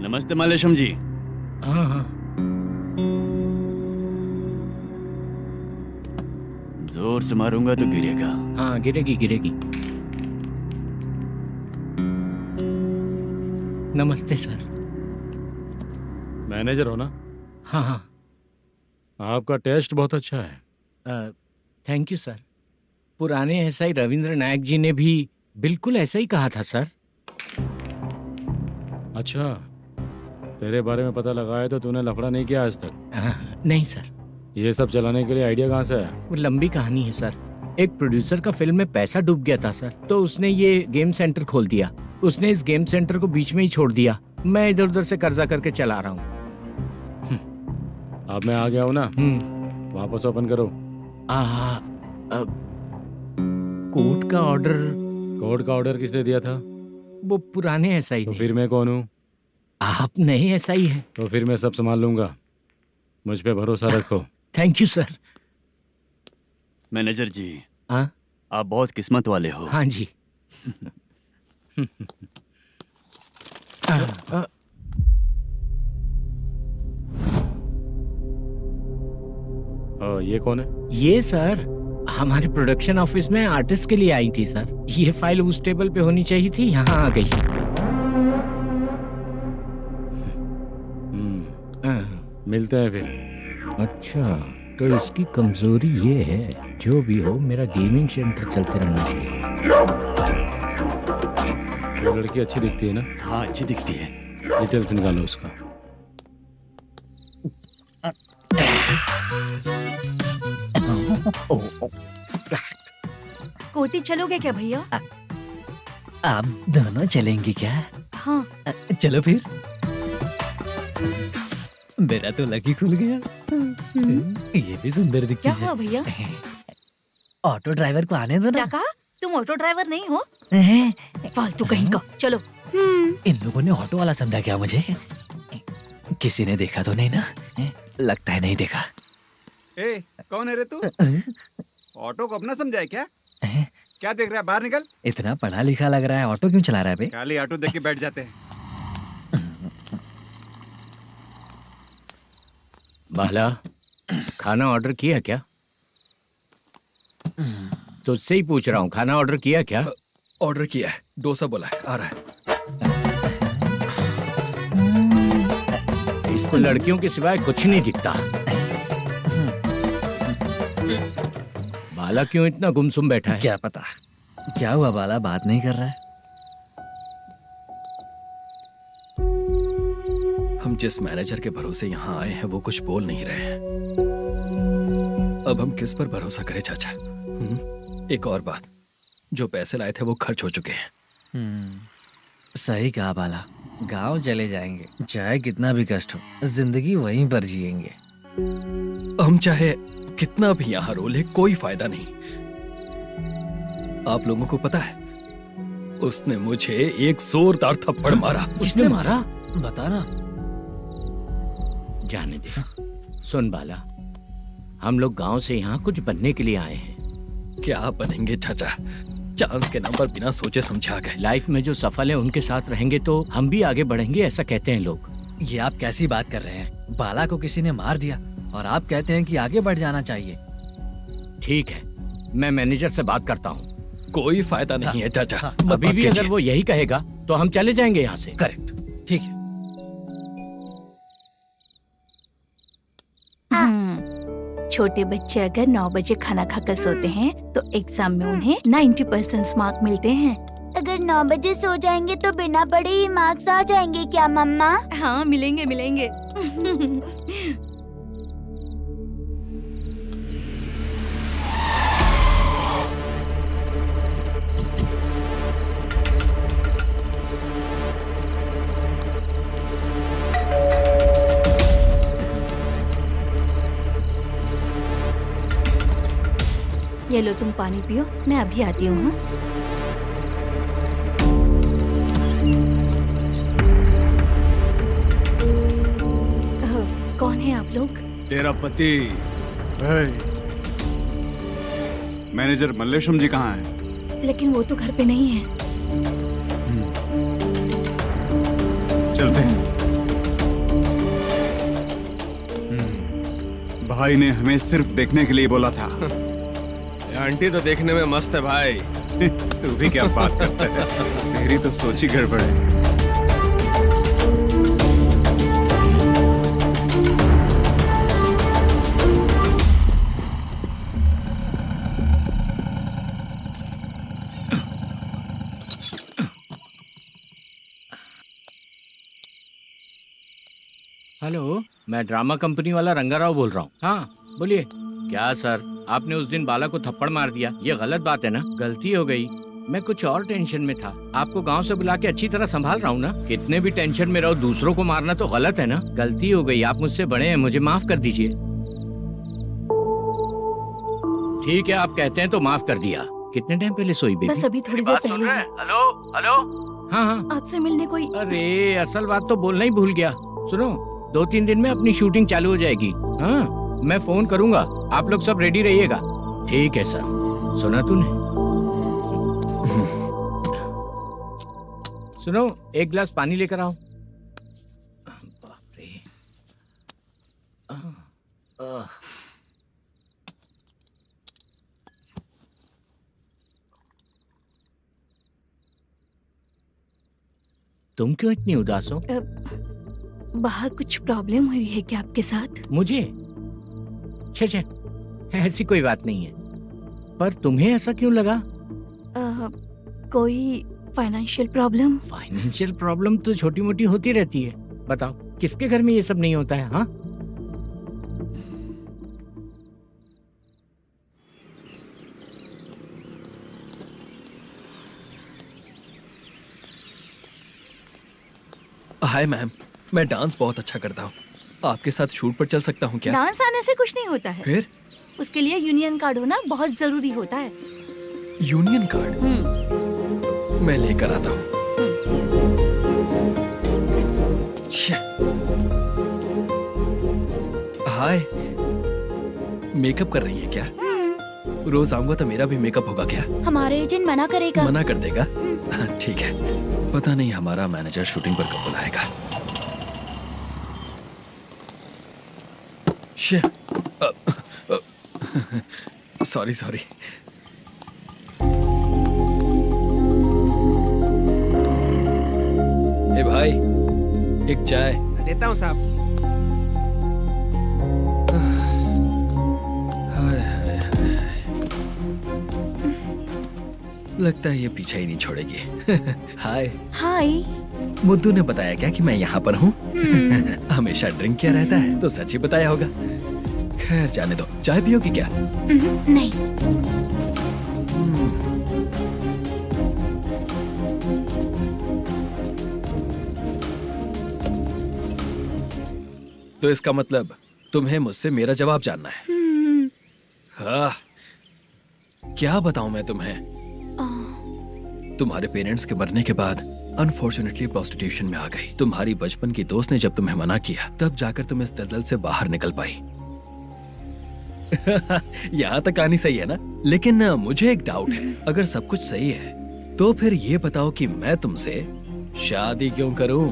नमस्ते मल्लेशम जी। हाँ हाँ। जोर से मारूंगा तो गिरेगा। हाँ गिरेगी गिरेगी। नमस्ते सर। मैनेजर हो ना? हाँ हाँ। आपका टेस्ट बहुत अच्छा है। Thank you sir. पुराने एसआई रविंद्र नायक जी ने भी बिल्कुल ऐसा ही कहा था सर। अच्छा, तेरे बारे में पता लगा है तो तूने लफड़ा नहीं किया आज तक? नहीं सर। ये सब चलाने के लिए आइडिया कहाँ से आया? वो लंबी कहानी है सर। एक प्रोड्यूसर का फिल्म में पैसा डूब गया था सर, तो उसने ये गेम सेंटर खोल दिया। उसने इस गेम सेंटर को बीच में ही छोड़ दिया। मैं इधर उधर से कर्जा करके चला रहा हूँ। अब मैं आ गया हूँ ना, वापस ओपन करो। कोर्ट का ऑर्डर। कोर्ट का ऑर्डर किसने दिया था? वो पुराने एसआई। तो फिर मैं कौन हूँ? आप नए एसआई हैं। तो फिर मैं सब संभाल लूंगा, मुझ पे भरोसा रखो। Thank you sir. मैनेजर जी, हाँ, आप बहुत किस्मत वाले हो। हाँ जी। ये कौन है? ये सर हमारे प्रोडक्शन ऑफिस में आर्टिस्ट के लिए आई थी सर। ये फाइल उस टेबल पे होनी चाहिए थी, यहाँ आ गई। मिलते हैं फिर। अच्छा, तो इसकी कमजोरी ये है, जो भी हो मेरा गेमिंग सेंटर चलते रहना चाहिए। ये लड़की अच्छी दिखती है ना? हाँ, अच्छी दिखती है। डिटेल्स निकालो उसका। कोटी चलोगे क्या भैया? आप दोनों चलेंगे क्या? हाँ। चलो फिर। मेरा तो लकी खुल गया। ये भी सुंदर दिखती क्या है। हुआ भैया? ऑटो ड्राइवर को आने दो क्या ना। कहा? तुम ऑटो ड्राइवर नहीं हो? फालतू कहीं का। चलो। इन लोगों ने ऑटो वाला समझा क्या मुझे? किसी ने देखा तो नहीं ना? लगता है नहीं देखा। ए, कौन है रे तू? ऑटो को अपना समझा है क्या? क्या देख रहा है? बाहर निकल। इतना पढ़ा लिखा लग रहा है, ऑटो क्यों चला रहा है बे? खाली ऑटो देख के बैठ जाते हैं। बाला, खाना ऑर्डर किया क्या? तुझसे ही पूछ रहा हूँ, खाना ऑर्डर किया क्या? ऑर्डर किया है, डोसा बोला है, आ रहा है। इसको लड़कियों के सिवाय कुछ नहीं दिखता। बाला क्यों इतना गुमसुम बैठा है? क्या पता क्या हुआ, बाला बात नहीं कर रहा है। हम जिस मैनेजर के भरोसे यहाँ आए हैं वो कुछ बोल नहीं रहे हैं। अब हम किस पर भरोसा करें चाचा? एक और बात, जो पैसे लाए थे वो खर्च हो चुके हैं। सही कहा बाला, गांव चले जाएंगे, चाहे कितना भी कष्ट हो, जिंदगी वहीं पर जिएंगे। हम चाहे कितना भी यहाँ रो ले, कोई फायदा नहीं। आप लोगों को पता है, उसने मुझे एक जोरदार थप्पड़ मारा। उसने मारा? बताना। जाने दे। सुन बाला, हम लोग गांव से यहाँ कुछ बनने के लिए आए हैं। क्या बनेंगे चाचा? चांस के नाम पर बिना सोचे समझे आ गए। लाइफ में जो सफल है उनके साथ रहेंगे तो हम भी आगे बढ़ेंगे, ऐसा कहते हैं लोग। ये आप कैसी बात कर रहे हैं? बाला को किसी ने मार दिया और आप कहते हैं कि आगे बढ़ जाना चाहिए। ठीक है, मैं मैनेजर से बात करता हूँ। कोई फायदा नहीं है चाचा। अभी भी अगर वो यही कहेगा तो हम चले जाएंगे यहाँ से। करेक्ट, ठीक है। छोटे बच्चे अगर 9 बजे खाना खाकर सोते हैं तो एग्जाम में उन्हें 90% मार्क मिलते हैं। अगर 9 बजे सो जाएंगे तो बिना पढ़े ही मार्क्स आ जाएंगे क्या मम्मा? हाँ, मिलेंगे मिलेंगे। ये लो, तुम पानी पियो, मैं अभी आती हूँ। हाँ? कौन है आप लोग? तेरा पति। मैनेजर मल्लेशम जी कहाँ हैं? लेकिन वो तो घर पे नहीं है। चलते हैं। भाई ने हमें सिर्फ देखने के लिए बोला था। आंटी तो देखने में मस्त है भाई। तू भी क्या बात करता है? तेरी तो सोच ही गड़बड़ है। हेलो, मैं ड्रामा कंपनी वाला रंगाराव बोल रहा हूँ। हाँ बोलिए। क्या सर, आपने उस दिन बाला को थप्पड़ मार दिया, ये गलत बात है ना? गलती हो गई, मैं कुछ और टेंशन में था। आपको गांव से बुला के अच्छी तरह संभाल रहा हूँ ना। कितने भी टेंशन में रहो, दूसरों को मारना तो गलत है ना। गलती हो गई, आप मुझसे बड़े हैं, मुझे माफ कर दीजिए। ठीक है, आप कहते हैं तो माफ कर दिया। कितने टाइम पहले सोई बेबी? बस अभी थोड़ी देर पहले। Hello hello. हाँ हाँ, आपसे मिलने कोई। अरे असल बात तो बोलना ही भूल गया। सुनो, 2-3 दिन में अपनी शूटिंग चालू हो जाएगी। हाँ, मैं फोन करूंगा, आप लोग सब रेडी रहिएगा। ठीक है सर। सुना तूने? सुनो, एक गिलास पानी लेकर आओ। बाप रे। तुम क्यों इतनी उदास हो? बाहर कुछ प्रॉब्लम हुई है क्या आपके साथ? मुझे? छे, ऐसी कोई बात नहीं है। पर तुम्हें ऐसा क्यों लगा? कोई फाइनेंशियल प्रॉब्लम? फाइनेंशियल प्रॉब्लम तो छोटी मोटी होती रहती है। बताओ, किसके घर में ये सब नहीं होता है? हाँ, हाय मैम, मैं डांस बहुत अच्छा करता हूँ। आपके साथ शूट पर चल सकता हूँ क्या? डांस आने से कुछ नहीं होता है। फिर? उसके लिए यूनियन कार्ड होना बहुत जरूरी होता है। Union card? मैं लेकर आता हूँ। हाय, मेकअप कर रही है क्या? रोज आऊंगा तो मेरा भी मेकअप होगा क्या? हमारे एजेंट मना करेगा। मना कर देगा? ठीक है, पता नहीं हमारा मैनेजर शूटिंग पर कब बुलाएगा। सॉरी। ए भाई, एक चाय। देता हूँ साहब। लगता है ये पीछा ही नहीं छोड़ेगी। हाय। हाय। मुद्दू ने बताया क्या कि मैं यहाँ पर हूँ? हमेशा ड्रिंक किया रहता है तो सच ही बताया होगा। खैर जाने दो, चाय पियोगी क्या? नहीं। तो इसका मतलब तुम्हें मुझसे मेरा जवाब जानना है? हाँ, क्या बताऊं मैं तुम्हें? तुम्हारे पेरेंट्स के मरने के बाद अनफॉर्चुनेटली प्रोस्टिट्यूशन में आ गई। तुम्हारी बचपन की दोस्त ने जब तुम्हें मना किया, तब जाकर तुम इस दलदल से बाहर निकल पाई। यहाँ तक कहानी सही है ना? लेकिन मुझे एक डाउट है। अगर सब कुछ सही है तो फिर ये बताओ कि मैं तुमसे शादी क्यों करूं?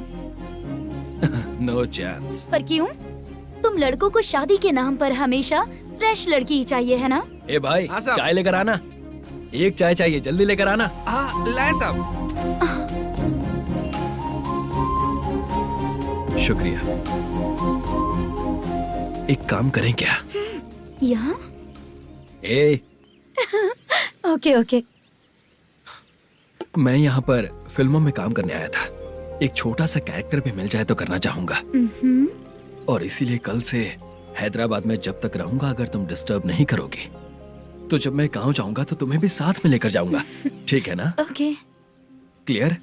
No chance. पर क्यों? तुम लड़कों को शादी के नाम पर हमेशा फ्रेश लड़की ही चाहिए, है ना? ए भाई, चाय लेकर आना। एक चाय चाहिए, जल्दी लेकर आना। हाँ, लाए साहब। शुक्रिया। एक काम करें क्या? यहाँ? ओके। मैं यहाँ पर फिल्मों में काम करने आया था। एक छोटा सा कैरेक्टर भी मिल जाए तो करना चाहूंगा। और इसीलिए कल से हैदराबाद में जब तक रहूंगा, अगर तुम डिस्टर्ब नहीं करोगे तो जब मैं गांव जाऊंगा तो तुम्हें भी साथ में लेकर जाऊंगा। ठीक है ना? ओके। क्लियर?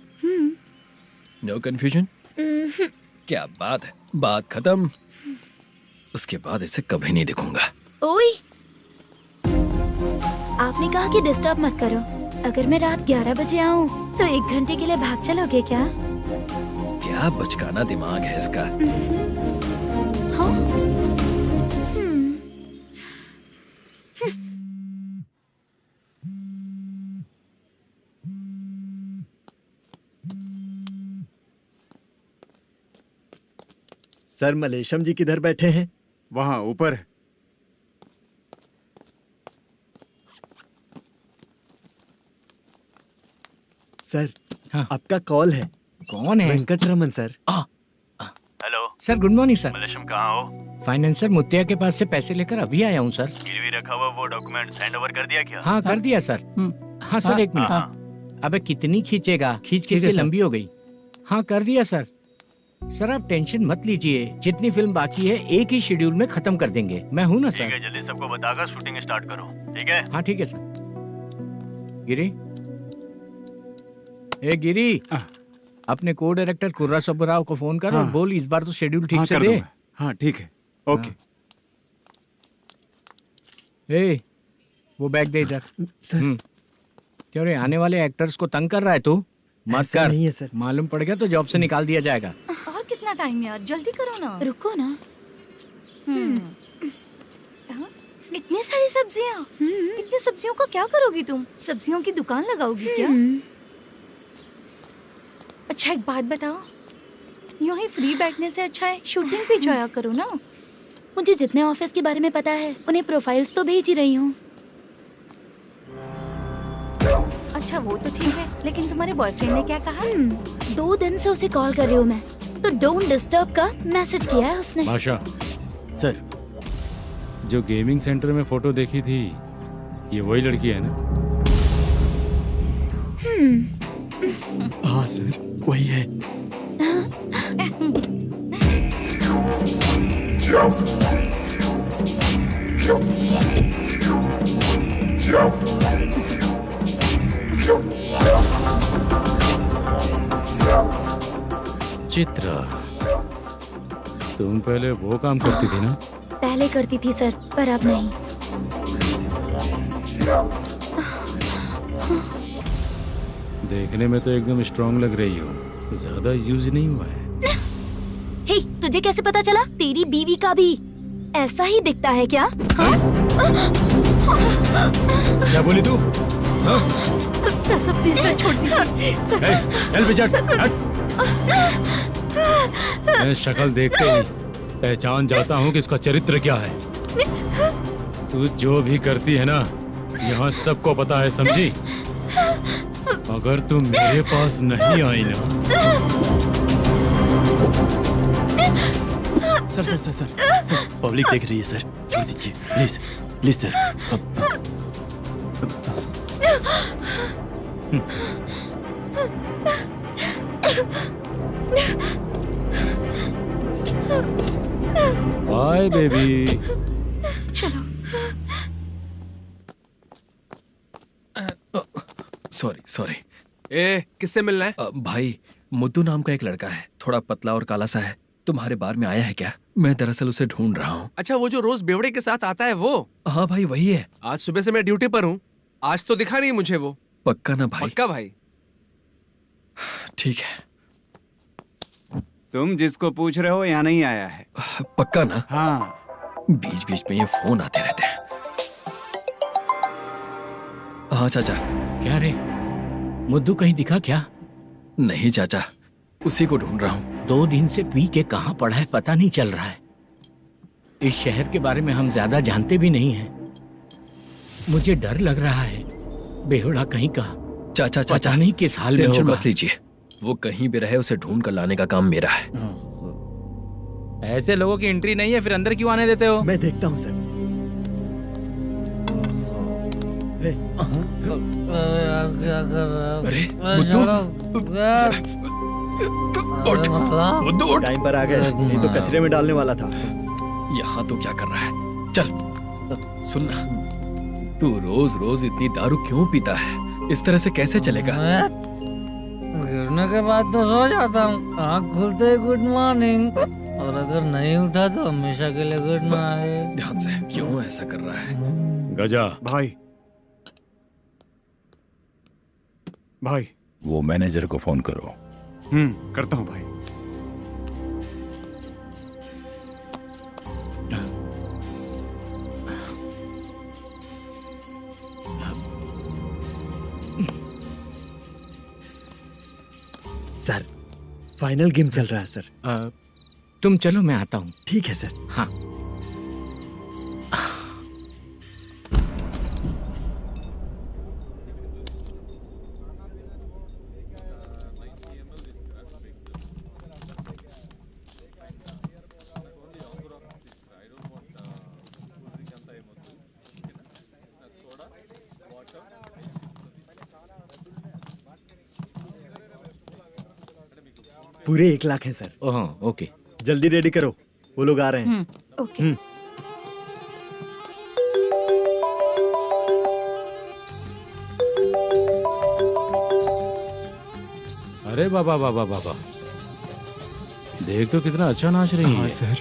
No confusion? क्या बात है, बात खत्म। उसके बाद इसे कभी नहीं दिखूंगा। ओए, आपने कहा कि डिस्टर्ब मत करो। अगर मैं रात 11 बजे आऊं तो 1 घंटे के लिए भाग चलोगे क्या? क्या बचकाना दिमाग है इसका। हाँ? सर, मलेशम जी किधर बैठे हैं? वहाँ ऊपर। सर, आपका कॉल है। कौन है? Venkataraman sir. Hello sir, good morning sir. Malesham कहाँ हो? फाइनेंसर मुत्तिया के पास से पैसे लेकर अभी आया हूँ सर। गिरवी रखा हुआ वो डॉक्यूमेंट हैंड ओवर कर दिया क्या? हाँ, कर दिया सर। हाँ सर, एक मिनट। अबे कितनी खींचेगा? खींच के लंबी हो गई। हाँ, कर दिया सर। सर आप टेंशन मत लीजिए, जितनी फिल्म बाकी है एक ही शेड्यूल में खत्म कर देंगे। मैं हूँ ना सर। ठीक है, जल्दी सबको बताकर शूटिंग स्टार्ट करो, ठीक है? हाँ ठीक है सर। गिरी, ए गिरी, अपने को डायरेक्टर कुर्रा सुब्बराव को फोन कर और बोल इस बार तो शेड्यूल ठीक से दे। हाँ ठीक है, ओके। ए, वो बैग दे इधर। क्यों रे, आने वाले एक्टर्स को तंग कर रहा है तू? मत कर। नहीं है सर। मालूम पड़ गया तो जॉब से निकाल दिया जाएगा। और कितना टाइम यार, जल्दी करो ना। रुको ना। हाँ? इतनी सारी सब्जियाँ, इतनी सब्जियों का क्या करोगी तुम? सब्जियों की दुकान लगाओगी क्या? अच्छा एक बात बताओ, यूं ही फ्री बैठने से अच्छा है शूटिंग पे जाया करो ना। मुझे जितने ऑफिस के बारे में पता है उन्हें प्रोफाइल्स तो भेज ही रही हूँ। अच्छा वो तो ठीक है, लेकिन तुम्हारे बॉयफ्रेंड ने क्या कहा? 2 दिन से उसे कॉल कर रही हूँ मैं, तो डोंट डिस्टर्ब का मैसेज किया है उसने। माशा सर, जो गेमिंग सेंटर में फोटो देखी थी, ये वही लड़की है ना? हाँ सर, वही है। चित्रा, तुम पहले वो काम करती थी ना? पहले करती थी सर, पर अब नहीं। देखने में तो एकदम स्ट्रांग लग रही हो, ज्यादा यूज नहीं हुआ है। हे, तुझे कैसे पता चला? तेरी बीवी का भी ऐसा ही दिखता है क्या? क्या बोली तू? सर प्लीज सर, छोड़ दीजिए। चल बेटा, मैं शक्ल देखते ही पहचान जाता हूँ कि इसका चरित्र क्या है। तू जो भी करती है ना, यहाँ सबको पता है, समझी? अगर तू मेरे पास नहीं आई ना। Sir sir sir sir sir, public देख रही है सर, छोड़ दीजिए please please sir. Bye baby. चलो। Sorry sorry. ए, किससे मिलना है? भाई, मुद्दू नाम का एक लड़का है, थोड़ा पतला और काला सा है, तुम्हारे बार में आया है क्या? मैं दरअसल उसे ढूंढ रहा हूँ। अच्छा, वो जो रोज बेवड़े के साथ आता है वो? हाँ भाई वही है। आज सुबह से मैं ड्यूटी पर हूँ, आज तो दिखा नहीं मुझे वो। पक्का ना भाई? पक्का भाई। ठीक है। तुम जिसको पूछ रहे हो यहाँ नहीं आया है? पक्का ना? हाँ। बीच बीच में ये फोन आते रहते हैं। हाँ चाचा। क्या रे, मुद्दू कहीं दिखा क्या? नहीं चाचा, उसी को ढूंढ रहा हूँ। 2 दिन से पी के कहाँ पड़ा है पता नहीं चल रहा है। इस शहर के बारे में हम ज्यादा जानते भी नहीं हैं। मुझे डर लग रहा है, बेहुड़ा कहीं का। चाचा चाचा, पता नहीं किस हाल में टेंशन होगा। मत लीजिए, वो कहीं भी रहे उसे ढूंढ कर लाने का काम मेरा है। ऐसे लोगों की एंट्री नहीं है, फिर अंदर क्यों आने देते हो? मैं देखता हूँ सर। अरे मुद्दू, टाइम पर आ गए, नहीं तो कचरे में डालने वाला था। यहाँ तो क्या कर रहा है? चल सुनना, तू रोज रोज इतनी दारू क्यों पीता है? इस तरह से कैसे चलेगा? गिरने के बाद तो सो जाता हूँ, आँख खुलते ही गुड मॉर्निंग, और अगर नहीं उठा तो हमेशा के लिए गुड नाइट। ध्यान से, क्यों ऐसा कर रहा है? गजा भाई, भाई वो मैनेजर को फोन करो। करता हूँ भाई। सर, फाइनल गेम चल रहा है सर। तुम चलो, मैं आता हूँ। ठीक है सर। हाँ। पूरे 1 लाख है सर। Oh okay. जल्दी रेडी करो, वो लोग आ रहे हैं। ओके। अरे बाबा बाबा बाबा, देख तो कितना अच्छा नाच रही है। सर।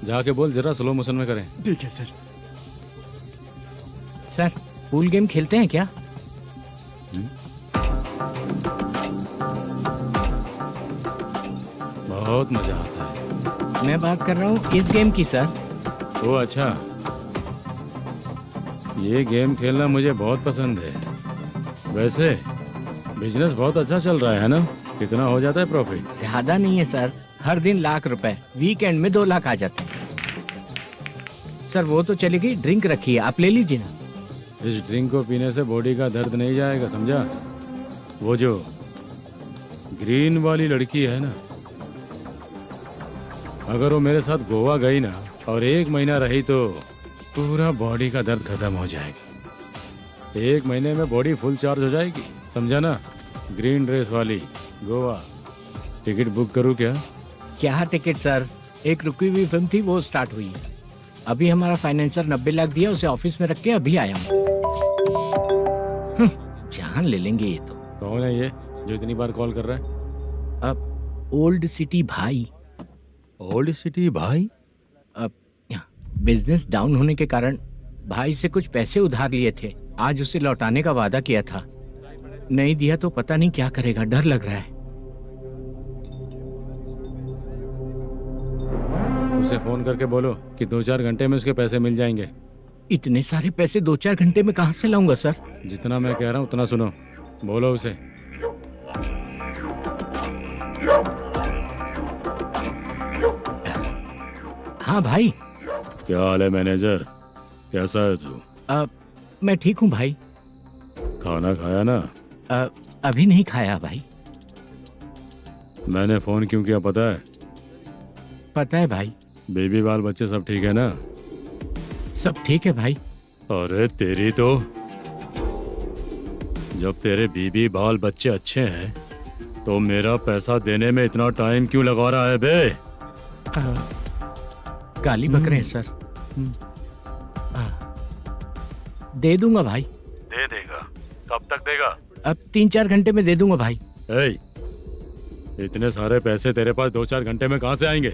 जाके बोल जरा स्लो मोशन में करें। ठीक है सर। सर पूल गेम खेलते हैं क्या? बहुत मजा आता है। मैं बात कर रहा हूँ इस गेम की सर। ओ अच्छा, ये गेम खेलना मुझे बहुत पसंद है। वैसे बिजनेस बहुत अच्छा चल रहा है ना? कितना हो जाता है प्रॉफिट? ज्यादा नहीं है सर, हर दिन लाख रुपए, वीकेंड में 2 लाख आ जाते हैं। सर वो तो चलेगी, ड्रिंक रखी है, आप ले लीजिए ना। इस ड्रिंक को पीने से बॉडी का दर्द नहीं जाएगा, समझा? वो जो ग्रीन वाली लड़की है ना, अगर वो मेरे साथ गोवा गई ना और 1 महीना रही तो पूरा बॉडी का दर्द खत्म हो जाएगा। 1 महीने में बॉडी फुल चार्ज हो जाएगी, समझा ना? ग्रीन ड्रेस वाली गोवा। टिकट बुक करूँ क्या? क्या टिकट सर, एक रुकी हुई फिल्म थी वो स्टार्ट हुई है। अभी हमारा फाइनेंसर 90 लाख दिया, उसे ऑफिस में रख के अभी आया हूँ। जान ले लेंगे ये तो। कौन है ये जो इतनी बार कॉल कर रहा है? अब ओल्ड सिटी भाई। ओल्ड सिटी भाई? अब बिजनेस डाउन होने के कारण भाई से कुछ पैसे उधार लिए थे, आज उसे लौटाने का वादा किया था। नहीं दिया तो पता नहीं क्या करेगा, डर लग रहा है। उसे फोन करके बोलो कि 2-4 घंटे में उसके पैसे मिल जाएंगे। इतने सारे पैसे 2-4 घंटे में कहाँ से लाऊंगा सर? जितना मैं कह रहा हूँ उतना सुनो, बोलो उसे। हाँ भाई। क्या हाल है मैनेजर, कैसा है तू? मैं ठीक हूँ भाई। खाना खाया ना? अभी नहीं खाया भाई। मैंने फोन क्यों किया पता है? पता है भाई। बेबी बाल बच्चे सब ठीक है ना? सब ठीक है भाई। अरे तेरी तो, जब तेरे बीबी बाल बच्चे अच्छे हैं तो मेरा पैसा देने में इतना टाइम क्यों लगा रहा है बे? गाली बक रहे हैं सर। दे दूंगा भाई। दे देगा? कब तक देगा? अब 3-4 घंटे में दे दूंगा भाई। इतने सारे पैसे तेरे पास 2-4 घंटे में कहाँ से आएंगे?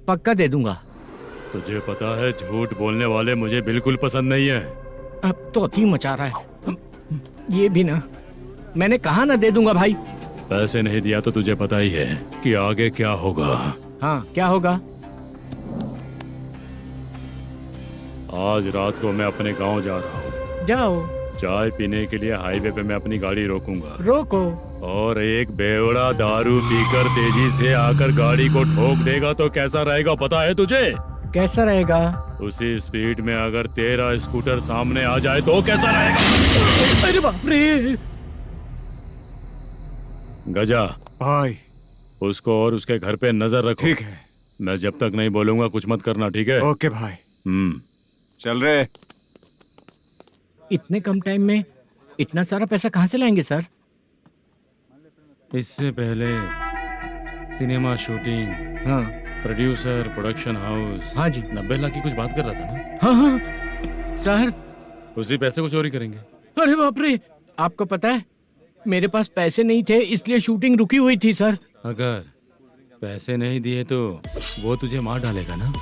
पक्का दे दूंगा। तुझे पता है झूठ बोलने वाले मुझे बिल्कुल पसंद नहीं है। अब तोती मचा रहा है ये भी ना। मैंने कहा ना दे दूंगा भाई। पैसे नहीं दिया तो तुझे पता ही है कि आगे क्या होगा। हाँ क्या होगा? आज रात को मैं अपने गांव जा रहा हूँ। जाओ। चाय पीने के लिए हाईवे पे मैं अपनी गाड़ी रोकूंगा। रोको। और एक बेवड़ा दारू पीकर तेजी से आकर गाड़ी को ठोक देगा तो कैसा रहेगा पता है तुझे? कैसा रहेगा? उसी स्पीड में अगर तेरा स्कूटर सामने आ जाए तो कैसा रहेगा? अरे बाप रे। गजा भाई, उसको और उसके घर पे नजर रखो। ठीक है। मैं जब तक नहीं बोलूंगा कुछ मत करना, ठीक है? ओके भाई। चल रहे। इतने कम टाइम में इतना सारा पैसा कहाँ से लाएंगे सर? इससे पहले सिनेमा शूटिंग, हाँ, प्रोड्यूसर, प्रोडक्शन हाउस। हाँ जी। 90 लाख की कुछ बात कर रहा था ना? हाँ हाँ सर। उसी पैसे को चोरी करेंगे। अरे बाप रे, आपको पता है मेरे पास पैसे नहीं थे इसलिए शूटिंग रुकी हुई थी सर। अगर पैसे नहीं दिए तो वो तुझे मार डालेगा ना?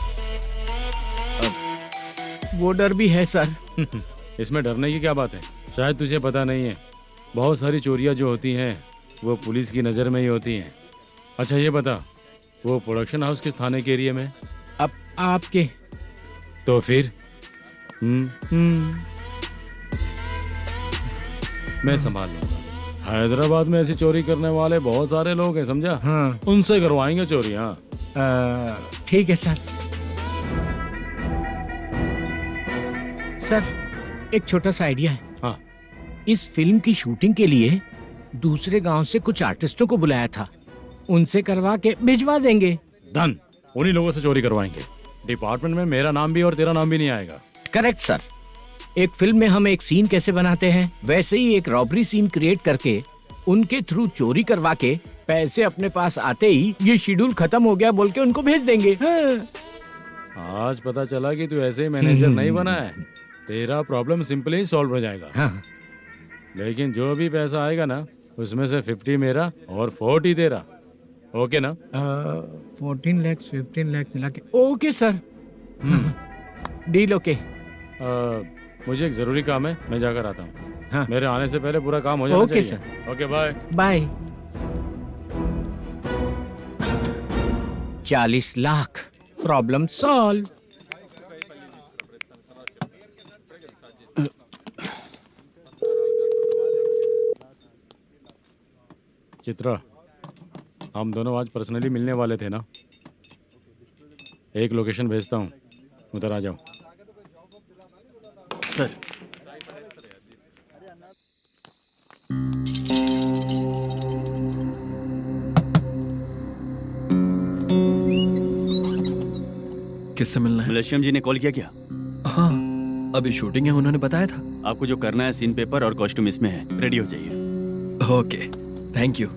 वो डर भी है सर। इसमें डरने की क्या बात है? शायद तुझे पता नहीं है, बहुत सारी चोरियां जो होती हैं वो पुलिस की नज़र में ही होती हैं। अच्छा ये बता, वो प्रोडक्शन हाउस किस थाने के एरिया में? अब आपके। तो फिर मैं संभाल लूंगा। हैदराबाद में ऐसी चोरी करने वाले बहुत सारे लोग हैं, समझा? हाँ। उनसे करवाएंगे चोरी। हाँ ठीक है सर। सर एक छोटा सा आइडिया है। हाँ। इस फिल्म की शूटिंग के लिए दूसरे गांव से कुछ आर्टिस्टों को बुलाया था, उनसे करवा के भिजवा देंगे। डन, उन्हीं लोगों से चोरी करवाएंगे। डिपार्टमेंट में मेरा नाम भी और तेरा नाम भी नहीं आएगा। Correct sir. एक फिल्म में हम एक सीन कैसे बनाते हैं, वैसे ही एक रॉबरी सीन क्रिएट करके उनके थ्रू चोरी करवा के पैसे अपने पास आते ही ये शेड्यूल खत्म हो गया बोल के उनको भेज देंगे। आज पता चला कि तू ऐसे ही मैनेजर नहीं बना है। तेरा प्रॉब्लम सिंपली ही सॉल्व हो जाएगा। हाँ। लेकिन जो भी पैसा आएगा ना, उसमें से 50 मेरा और 40 तेरा। ओके ना? 14 लाख 15 लाख मिला के ओके सर। Deal okay. मुझे एक जरूरी काम है, मैं जाकर आता हूँ। हाँ। मेरे आने से पहले पूरा काम हो जाना ओके चाहिए। Sir. Okay bye bye. 40 lakh problem solve. Chitra, हम दोनों आज पर्सनली मिलने वाले थे ना? एक लोकेशन भेजता हूँ, उधर आ जाओ। सर। किससे मिलना है? मलेशियम जी ने कॉल किया क्या? हाँ, अभी शूटिंग है, उन्होंने बताया था। आपको जो करना है, सीन पेपर और कॉस्ट्यूम इसमें है, रेडी हो जाइए। Okay, thank you.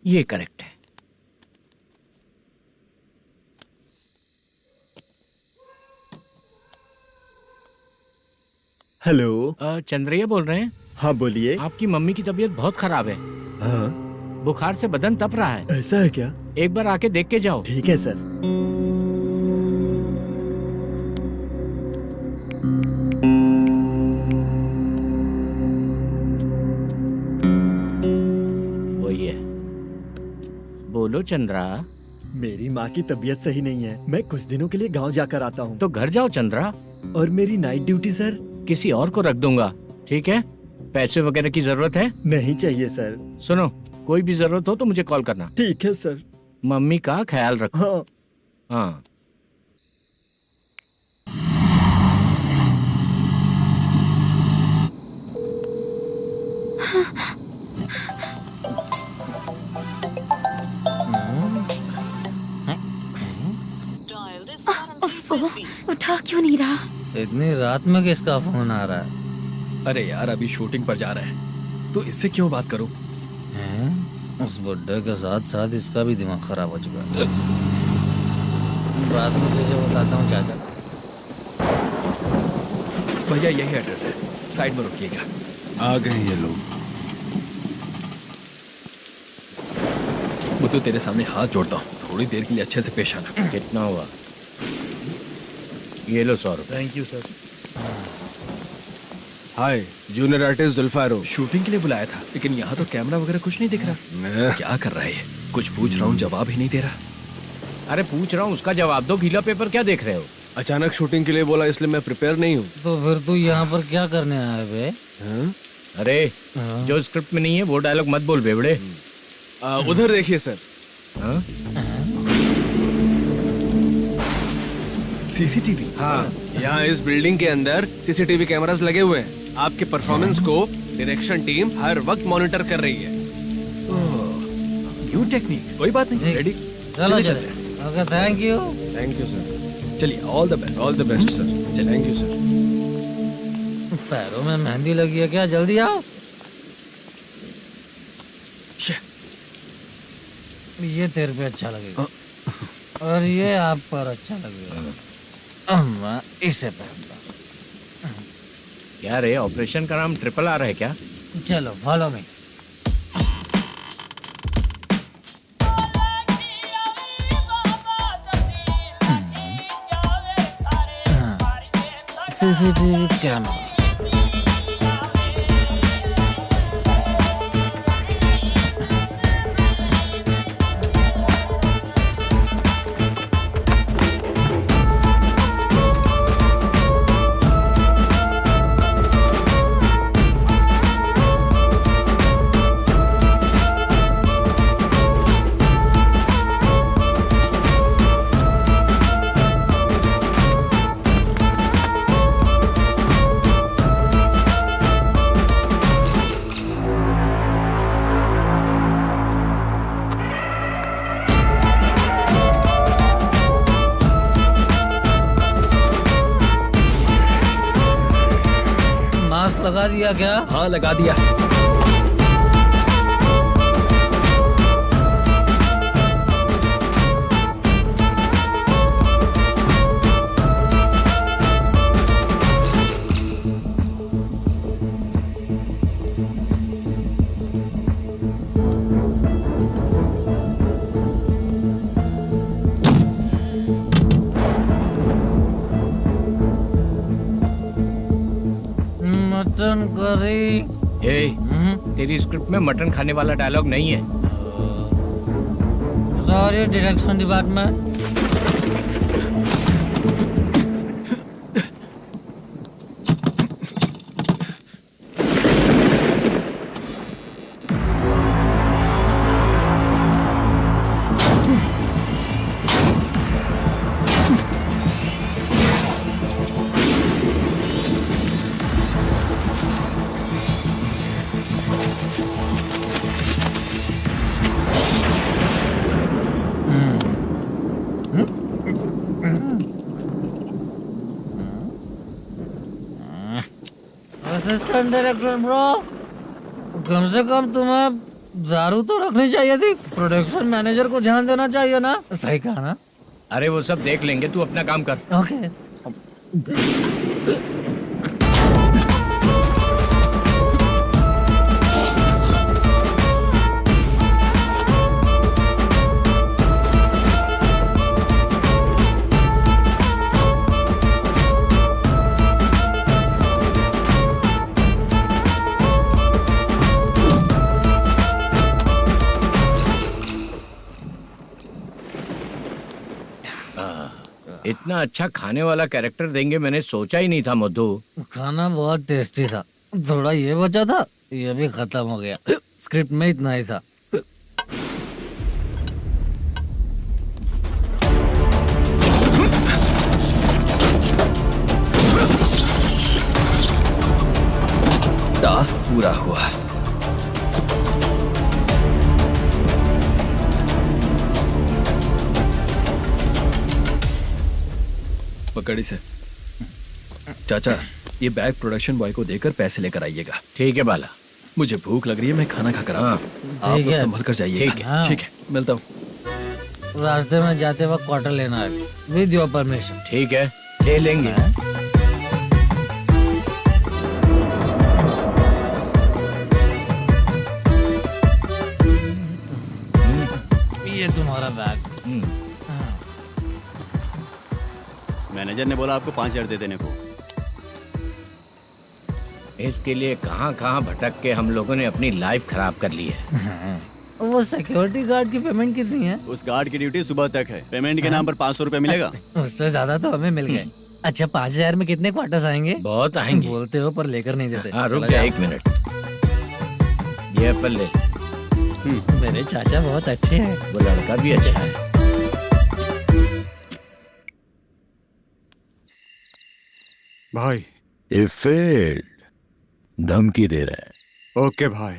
ये करेक्ट है। हेलो। चंद्रैया बोल रहे हैं? हाँ बोलिए। आपकी मम्मी की तबीयत बहुत खराब है। हाँ। बुखार से बदन तप रहा है। ऐसा है क्या? एक बार आके देख के जाओ। ठीक है सर। वही है। बोलो चंद्रा। मेरी माँ की तबीयत सही नहीं है, मैं कुछ दिनों के लिए गांव जाकर आता हूँ। तो घर जाओ चंद्रा। और मेरी नाइट ड्यूटी सर? किसी और को रख दूंगा, ठीक है? पैसे वगैरह की जरूरत है? नहीं चाहिए सर। सुनो, कोई भी जरूरत हो तो मुझे कॉल करना। ठीक है सर। मम्मी का ख्याल रखो। हाँ। हाँ। उठा क्यों नहीं रहा? इतनी रात में किसका फोन आ रहा है? अरे यार, अभी शूटिंग पर जा रहे हैं, तो इससे क्यों बात करूं? उस बुड्ढे के साथ साथ इसका भी दिमाग खराब हो चुका है। रात में तुझे बताता हूँ चाचा। भैया यही एड्रेस है, साइड में रुकिएगा। आ गए ये लोग। मुझे तेरे सामने हाथ जोड़ता हूँ, थोड़ी देर के लिए अच्छे से पेश आना। कितना हुआ? ये लो 100 रुपए। Thank you sir. Hi, junior artist Julfaro. Shooting के लिए बुलाया था, लेकिन यहाँ तो कैमरा वगैरह कुछ नहीं दिख रहा। क्या कर रहा है ये? कुछ पूछ रहा हूँ, जवाब ही नहीं दे रहा। अरे पूछ रहा हूँ, उसका जवाब दो। गीला पेपर क्या देख रहे हो? अचानक शूटिंग के लिए बोला, इसलिए मैं प्रिपेयर नहीं हूँ। तो फिर तू यहाँ पर क्या करने आया बे? अरे जो स्क्रिप्ट में नहीं है वो डायलॉग मत बोल बेवड़े। उधर देखिए सर। सीसीटीवी? हाँ, यहाँ इस बिल्डिंग के अंदर सीसीटीवी कैमरास लगे हुए हैं। आपके परफॉर्मेंस को डायरेक्शन टीम हर वक्त मॉनिटर कर रही है। New technique. कोई बात नहीं, रेडी। चलो चले। Okay, thank you. Thank you sir. चलिए, all the best. All the best sir. चलिए, थैंक यू सर। पैरों में मेहंदी लगी है क्या? जल्दी आओ। ये तेरे पे अच्छा लगेगा और ये आप पर अच्छा लगेगा। मैं इसे पहनता। क्या रे, ऑपरेशन का नाम ट्रिपल आर है क्या? चलो फॉलो मी। CCTV camera. लगा दिया क्या? हाँ लगा दिया। Mutton curry. तेरी स्क्रिप्ट में मटन खाने वाला डायलॉग नहीं है। Sorry direction department. Assistant director bro, कम से कम तुम्हें दारू तो रखनी चाहिए थी। प्रोडक्शन मैनेजर को ध्यान देना चाहिए ना। सही कहा ना? अरे वो सब देख लेंगे, तू अपना काम कर। ओके। इतना अच्छा खाने वाला कैरेक्टर देंगे मैंने सोचा ही नहीं था मधु। खाना बहुत टेस्टी था। थोड़ा ये बचा था, ये भी खत्म हो गया। स्क्रिप्ट में इतना ही था। टास्क पूरा हुआ। पकड़ी से। चाचा, ये बैग प्रोडक्शन बॉय को देकर पैसे लेकर आइएगा। ठीक है बाला। मुझे भूख लग रही है, मैं खाना खाकर आता हूँ। आप लोग संभल कर जाइए। ठीक है, मिलता हूँ। रास्ते में जाते वक्त क्वार्टर लेना है, विद योर परमिशन। ठीक है, ले लेंगे। ये तुम्हारा बैग। मैनेजर ने बोला आपको 5,000 दे देने को। इसके लिए कहाँ कहाँ भटक के हम लोगों ने अपनी लाइफ खराब कर ली है। वो सिक्योरिटी गार्ड की पेमेंट कितनी है? उस गार्ड की ड्यूटी सुबह तक है। पेमेंट के नाम पर 500 रुपए मिलेगा। उससे ज्यादा तो हमें मिल गए। अच्छा, 5,000 में कितने क्वार्टर्स आएंगे? बहुत आएंगे। बोलते हो पर लेकर नहीं देते। हाँ, रुक जा 1 मिनट। ये एप्पल ले। मेरे चाचा बहुत अच्छे हैं। वो लड़का भी अच्छा है। भाई ये फेल्ड धमकी दे रहा है। ओके भाई।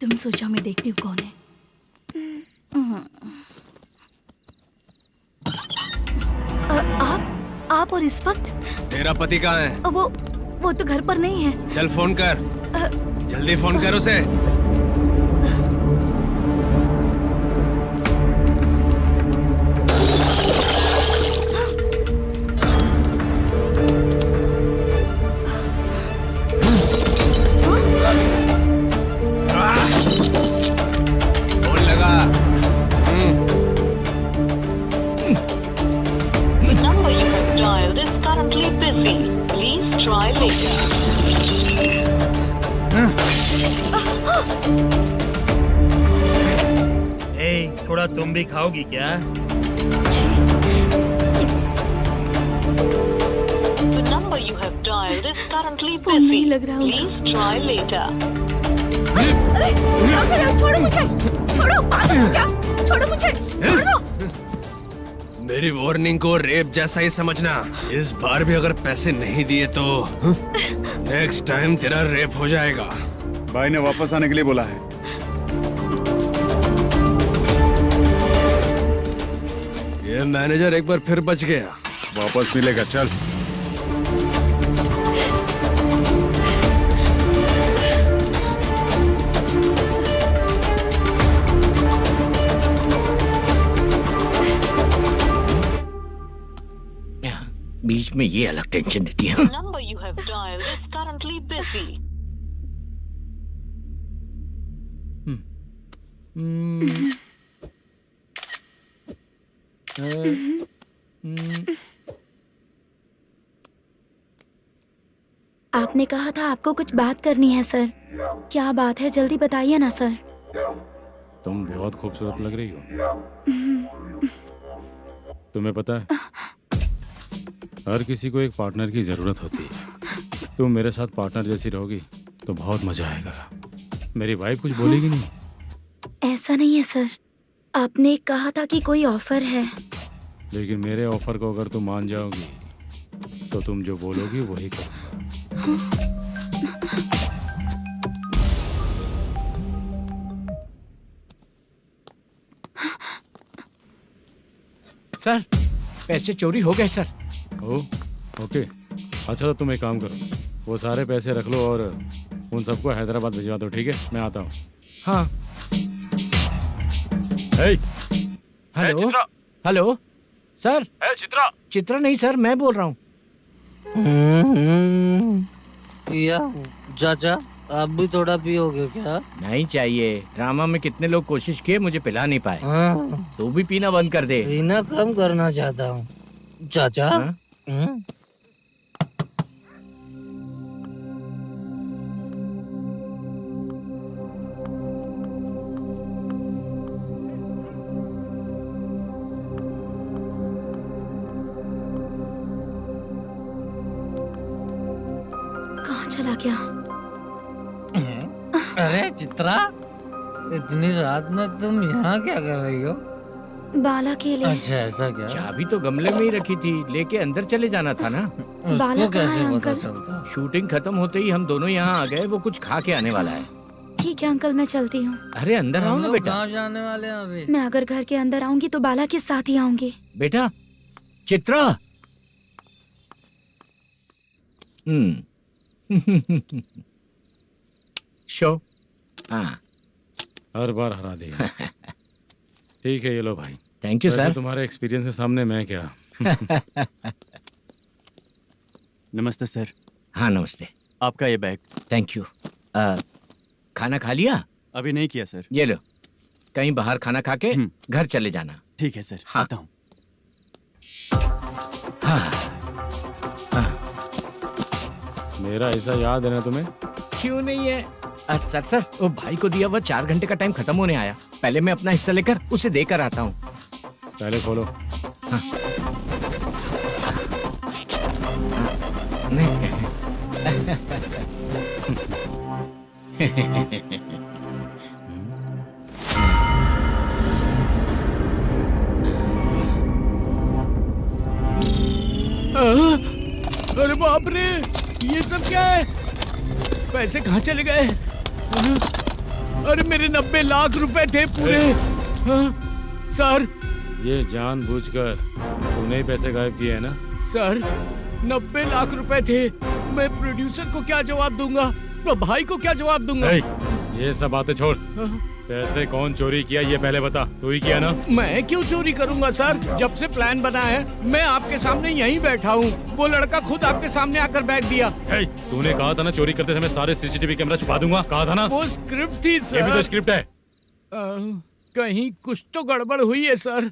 तुम सोचो, मैं देखती हूँ कौन है। आप और इस वक्त? तेरा पति कहाँ है? वो तो घर पर नहीं है। चल फोन कर। जल्दी फोन कर उसे। थोड़ा तुम भी खाओगी क्या? फोन नहीं लग रहा होगा। अरे छोड़ो मुझे, छोड़ो, पागल हो क्या? छोड़ो मुझे, छोड़ो। मेरी वार्निंग को रेप जैसा ही समझना। इस बार भी अगर पैसे नहीं दिए तो नेक्स्ट टाइम तेरा रेप हो जाएगा। भाई ने वापस आने के लिए बोला है। ये मैनेजर एक बार फिर बच गया। वापस मिलेगा, चल। बीच में ये अलग टेंशन देती है। number you have dialed is currently busy. आपने कहा था आपको कुछ बात करनी है सर। क्या बात है, जल्दी बताइए ना सर। तुम बहुत खूबसूरत लग रही हो। तुम्हें पता है, हर किसी को एक पार्टनर की जरूरत होती है। तुम मेरे साथ पार्टनर जैसी रहोगी तो बहुत मजा आएगा। मेरी वाइफ कुछ बोलेगी नहीं? ऐसा नहीं है सर, आपने कहा था कि कोई ऑफर है। लेकिन मेरे ऑफर को अगर तुम मान जाओगी तो तुम जो बोलोगी वही करो। सर, पैसे चोरी हो गए सर। ओके, अच्छा तो तुम एक काम करो, वो सारे पैसे रख लो और उन सबको हैदराबाद भिजवा दो, ठीक है? मैं आता हूँ। हाँ। Hello hello sir. Chitra? Chitra नहीं सर, मैं बोल रहा हूँ। या चाचा, आप भी थोड़ा पियोगे क्या? नहीं चाहिए। ड्रामा में कितने लोग कोशिश किए, मुझे पिला नहीं पाए। तू भी पीना बंद कर दे। पीना कम करना चाहता हूँ चाचा। कहाँ चला गया? अरे चित्रा, इतनी रात में तुम यहाँ क्या कर रही हो? बाला के लिए। अच्छा ऐसा क्या? चाबी तो गमले में ही रखी थी, लेके अंदर चले जाना था ना। बाला कहाँ है कैसे पता अंकल? चलता? शूटिंग खत्म होते ही हम दोनों यहाँ आ गए। वो कुछ खा के आने वाला है। ठीक है अंकल, मैं चलती हूँ। अरे अंदर आओ हम ना लोग बेटा। कहाँ जाने वाले हैं अभी? मैं अगर घर के अंदर आऊंगी तो बाला के साथ ही आऊंगी। बेटा चित्रा। शो। हाँ, हर बार हरा देगा। ठीक है, ये लो भाई। Thank you sir. तुम्हारे एक्सपीरियंस के सामने मैं क्या। नमस्ते सर। हाँ नमस्ते। आपका ये बैग। Thank you. खाना खा लिया? अभी नहीं किया सर। ये लो, कहीं बाहर खाना खा के घर चले जाना। ठीक है सर। हाँ। आता हूँ। हाँ। मेरा ऐसा याद है ना तुम्हें? क्यों नहीं है सर, वो भाई को दिया हुआ 4 घंटे का टाइम खत्म होने आया। पहले मैं अपना हिस्सा लेकर उसे देकर आता हूँ। पहले खोलो। हाँ। अरे बाप रे, ये सब क्या है? पैसे कहाँ चले गए? अरे मेरे 90 लाख रुपए थे पूरे। सर, ये जानबूझकर तूने ही पैसे गायब किए हैं ना? सर 90 लाख रुपए थे। मैं प्रोड्यूसर को क्या जवाब दूंगा, तो भाई को क्या जवाब दूंगा? ये सब बातें छोड़। पैसे कौन चोरी किया ये पहले बता। तू ही किया ना? मैं क्यों चोरी करूंगा सर? जब से प्लान बना है मैं आपके सामने यहीं बैठा हूँ। वो लड़का खुद आपके सामने आकर बैग दिया। तूने कहा था ना चोरी करते समय सारे सीसीटीवी कैमरा छुपा दूंगा, कहा था ना? वो स्क्रिप्ट थी सर। ये भी तो स्क्रिप्ट है। कहीं कुछ तो गड़बड़ हुई है सर।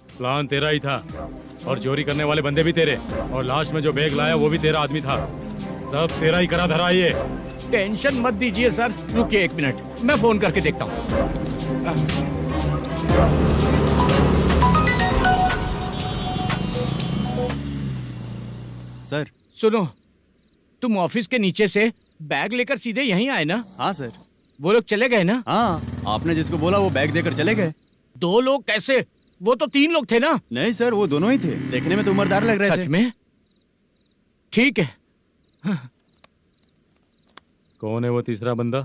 प्लान तेरा ही था और चोरी करने वाले बंदे भी तेरे, और लास्ट में जो बैग लाया वो भी तेरा आदमी था। सब तेरा ही करा धरा। ये टेंशन मत दीजिए सर। रुकिए 1 मिनट, मैं फोन करके देखता हूँ। सर सुनो, तुम ऑफिस के नीचे से बैग लेकर सीधे यहीं आए ना? हाँ सर। वो लोग चले गए ना? हाँ, आपने जिसको बोला वो बैग देकर चले गए। 2 लोग कैसे? वो तो 3 लोग थे ना? नहीं सर, वो दोनों ही थे। देखने में तो उम्रदार लग रहे थे। सच में? ठीक है। कौन है वो तीसरा बंदा?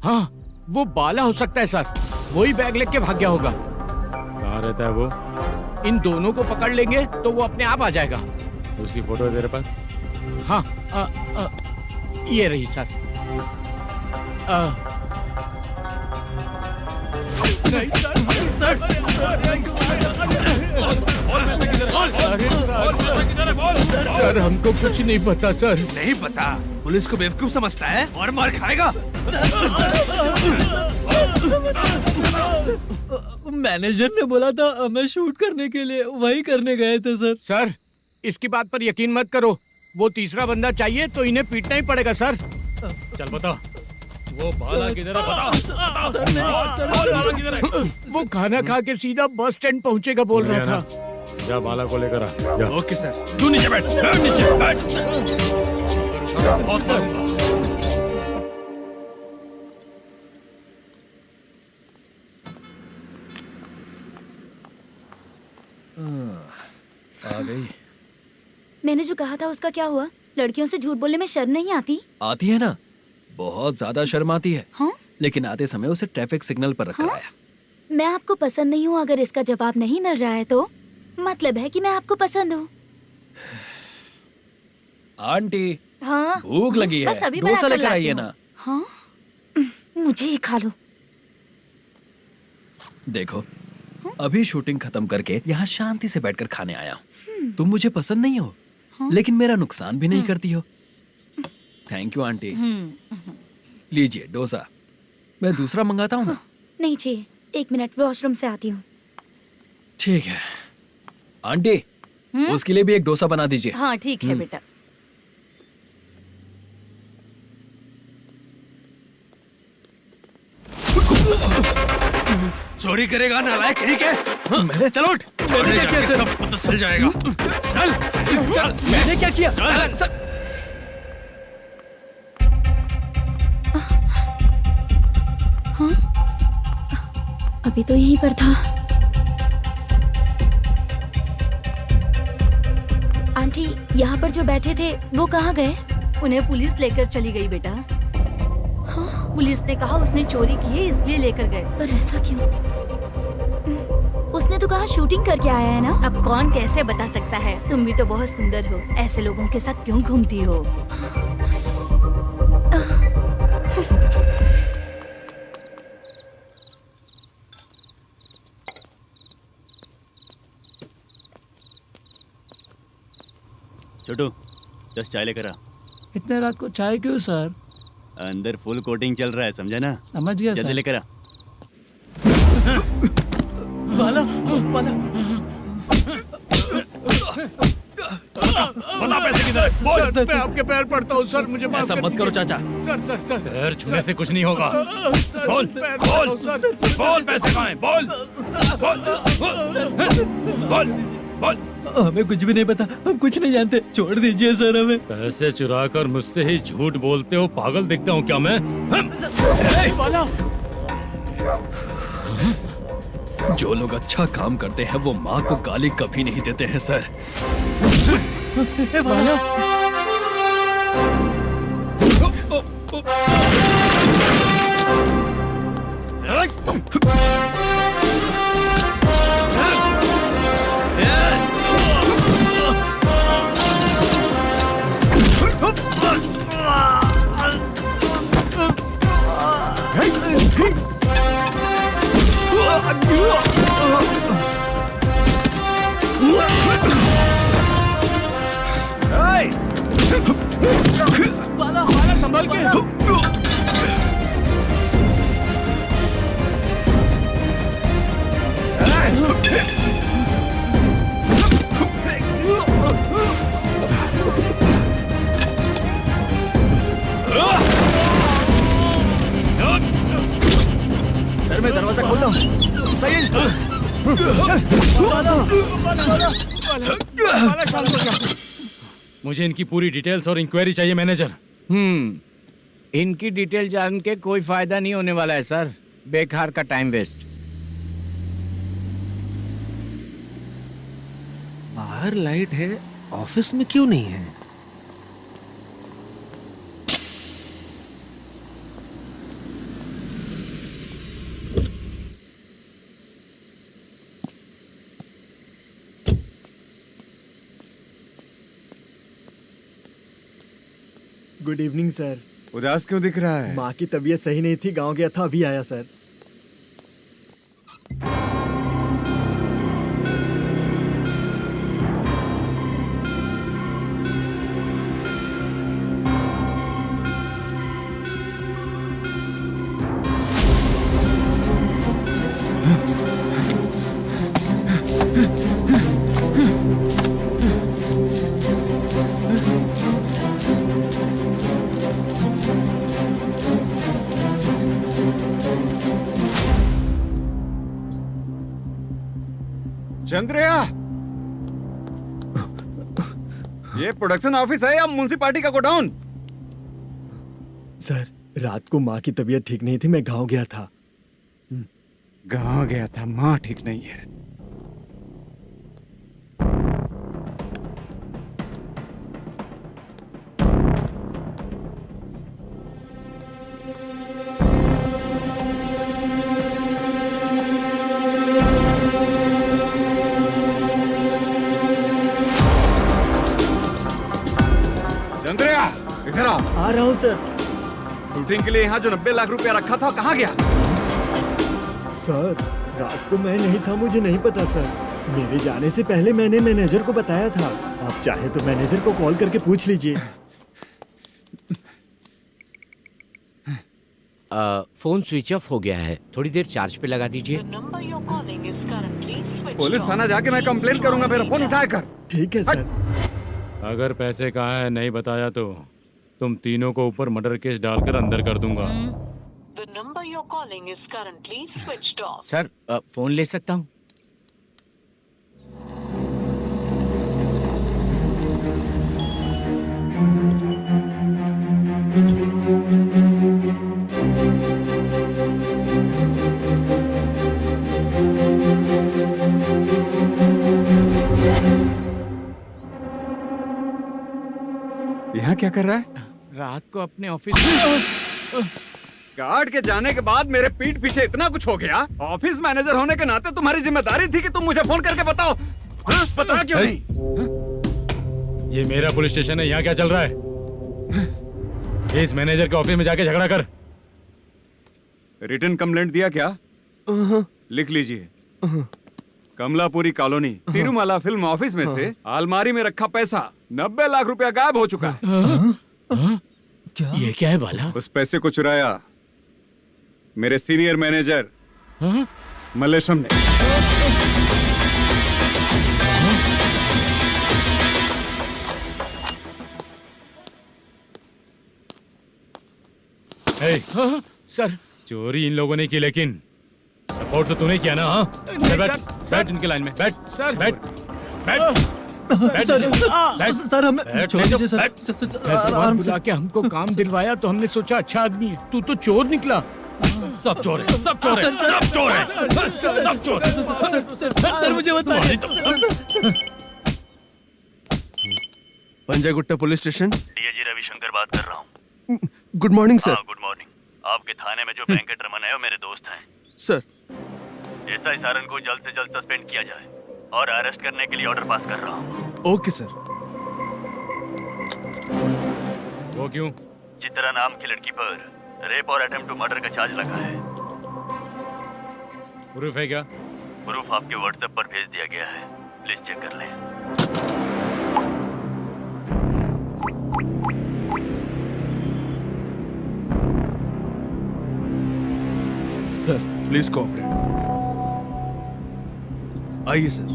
हाँ, वो बाला हो सकता है सर। वही बैग लेके भाग गया होगा। कहाँ रहता है वो? इन दोनों को पकड़ लेंगे तो वो अपने आप आ जाएगा। उसकी फोटो है तेरे पास? हाँ, ये रही सर। नहीं सर, सर हमको कुछ नहीं पता सर। नहीं पता? पुलिस को बेवकूफ समझता है और मार खाएगा। मैनेजर ने बोला था हमें शूट करने के लिए, वही करने गए थे सर। सर इसकी बात पर यकीन मत करो, वो तीसरा बंदा चाहिए तो इन्हें पीटना ही पड़ेगा सर। चल बता, वो बाला किधर है? बता। बाला किधर है? वो खाना खा के सीधा बस स्टैंड पहुंचेगा बोल रहा था। जा बाला को लेकर आ। जा। Okay sir. तू नीचे बैठ, नीचे बैठ। आ गई। मैंने जो कहा था उसका क्या हुआ? लड़कियों से झूठ बोलने में शर्म नहीं आती? आती है ना, बहुत ज्यादा शर्म आती है। हाँ? लेकिन आते समय उसे ट्रैफिक सिग्नल पर रखकर आया। मैं आपको पसंद नहीं हूँ अगर इसका जवाब नहीं मिल रहा है तो मतलब है कि मैं आपको पसंद हूँ। आंटी, हाँ? भूख लगी है, बस अभी डोसा बनाकर लेकर लाती आइए हूँ। ना। हाँ? मुझे ही खा लो। देखो, अभी शूटिंग खत्म करके यहाँ शांति से बैठकर खाने आया हूँ। तुम मुझे पसंद नहीं हो, लेकिन मेरा नुकसान भी नहीं करती हो। Thank you aunty. लीजिए डोसा। मैं दूसरा मंगाता हूँ ना? नहीं चाहिए, 1 मिनट वॉशरूम से आती हूँ। ठीक है आंटी, उसके लिए भी एक डोसा बना दीजिए। हाँ ठीक है बेटा। चोरी करेगा नालायक कहीं के? हाँ, चल उठ। मैंने क्या किया सर? सब पता चल जाएगा। चल सर, मैंने क्या किया? सर हाँ? अभी तो यहीं पर था। आंटी, यहाँ पर जो बैठे थे वो कहाँ गए? उन्हें पुलिस लेकर चली गई बेटा। हाँ? पुलिस ने कहा उसने चोरी की है इसलिए लेकर गए। पर ऐसा क्यों? उसने तो कहा शूटिंग करके आया है ना। अब कौन कैसे बता सकता है? तुम भी तो बहुत सुंदर हो, ऐसे लोगों के साथ क्यों घूमती हो? छोटू 10 चाय लेकर आ। इतने रात को चाय क्यों सर? अंदर फुल कोटिंग चल रहा है, समझा ना? समझ गया जल्दी सर। लेकर आ। बाला, बाला। बता पैसे किधर है? बोल। सर, मैं आपके पैर पड़ता हूँ सर, मुझे माफ ऐसा कर मत करो दीजिए। चाचा। सर पैर छूने से कुछ नहीं होगा। सर, बोल, पैर बोल, पड़ता हूँ, सर। बोल पैसे कहाँ हैं? बोल, बोल, बोल। हमें कुछ भी नहीं पता, हम कुछ नहीं जानते, छोड़ दीजिए सर हमें। पैसे चुरा कर मुझसे ही झूठ बोलते हो, पागल दिखता हूँ क्या मैं? बाला। जो लोग अच्छा काम करते हैं वो माँ को गाली कभी नहीं देते हैं सर। बाला। बाला संभल के। सर मैं दरवाजा खोल रहा हूँ। सही है। मुझे इनकी पूरी डिटेल्स और इंक्वायरी चाहिए मैनेजर। इनकी डिटेल जान के कोई फायदा नहीं होने वाला है सर, बेकार का टाइम वेस्ट। बाहर लाइट है, ऑफिस में क्यों नहीं है? Good evening sir. उदास क्यों दिख रहा है? माँ की तबीयत सही नहीं थी, गांव गया था, अभी आया सर। चंद्रया, ये प्रोडक्शन ऑफिस है या म्युनिसिपालिटी का गोडाउन? सर, रात को माँ की तबीयत ठीक नहीं थी, मैं गांव गया था। गांव गया था, माँ ठीक नहीं है। चंद्रया, इधर आओ। आ रहा हूँ सर। शूटिंग के लिए यहाँ जो 90 लाख रुपया रखा था, कहाँ गया? सर, रात को मैं नहीं था, मुझे नहीं पता सर। मेरे जाने से पहले मैंने मैनेजर को बताया था। आप चाहे तो मैनेजर को कॉल करके पूछ लीजिए। फोन स्विच ऑफ हो गया है, थोड़ी देर चार्ज पे लगा दीजिए। पुलिस थाना जाके मैं कंप्लेन करूंगा, मेरा फोन उठाया कर। ठीक है सर। अगर पैसे कहाँ है नहीं बताया तो तुम तीनों को ऊपर मर्डर केस डालकर अंदर कर दूंगा। The number you're calling is currently switched off. Sir, phone ले सकता हूँ? यहाँ क्या कर रहा है? रात को अपने ऑफिस गार्ड के जाने के बाद मेरे पीठ पीछे इतना कुछ हो गया। ऑफिस मैनेजर होने के नाते तुम्हारी जिम्मेदारी थी कि तुम मुझे फोन करके बताओ। हाँ? पता क्यों नहीं? ये मेरा पुलिस स्टेशन है, यहाँ क्या चल रहा है? इस मैनेजर के ऑफिस में जाके झगड़ा कर। रिटन कंप्लेंट दिया क्या? लिख लीजिए। Kamalapuri colony, Tirumala film office में से अलमारी में रखा पैसा 90 लाख रुपया गायब हो चुका है। क्या? ये क्या है बाला? उस पैसे को चुराया मेरे सीनियर मैनेजर मल्लेशम ने। सर, चोरी इन लोगों ने की, लेकिन सपोर्ट तो तूने किया ना? हाँ, बैठ इनके लाइन में, बैठ सर, बैठ सर, हमें छोड़ दीजिए सर। आराम से के हमको काम दिलवाया तो हमने सोचा अच्छा आदमी है, तू तो चोर निकला। सब चोर है, सब चोर है, सब चोर है, सब चोर है। सर, मुझे बताइए। Panjagutta police station, DIG Ravishankar बात कर रहा हूँ। Good morning sir. Good morning. आपके थाने में जो वेंकट रमन है वो मेरे दोस्त हैं। सर, एसआई सारन को जल्द से जल्द सस्पेंड किया जाए और अरेस्ट करने के लिए ऑर्डर पास कर रहा हूँ। Okay sir. वो क्यों? चित्रा नाम की लड़की पर रेप और अटेम्प्ट टू मर्डर का चार्ज लगा है। प्रूफ है क्या? प्रूफ आपके व्हाट्सएप पर भेज दिया गया है, प्लीज चेक कर लें। Sir, please cooperate. आइए सर,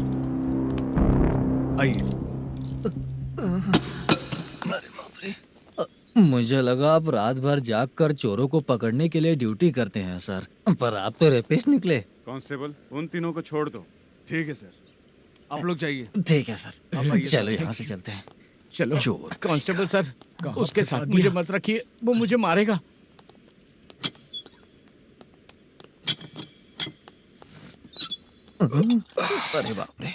आइए। मुझे लगा आप रात भर जाग कर चोरों को पकड़ने के लिए ड्यूटी करते हैं सर, पर आप तो रेपिस्ट निकले। कांस्टेबल, उन तीनों को छोड़ दो। ठीक है सर, आप लोग जाइए। ठीक है सर, चलो यहाँ से चलते हैं। चलो चोर। कांस्टेबल सर, उसके साथ मुझे मत रखिए, वो मुझे मारेगा। अरे बाप रे,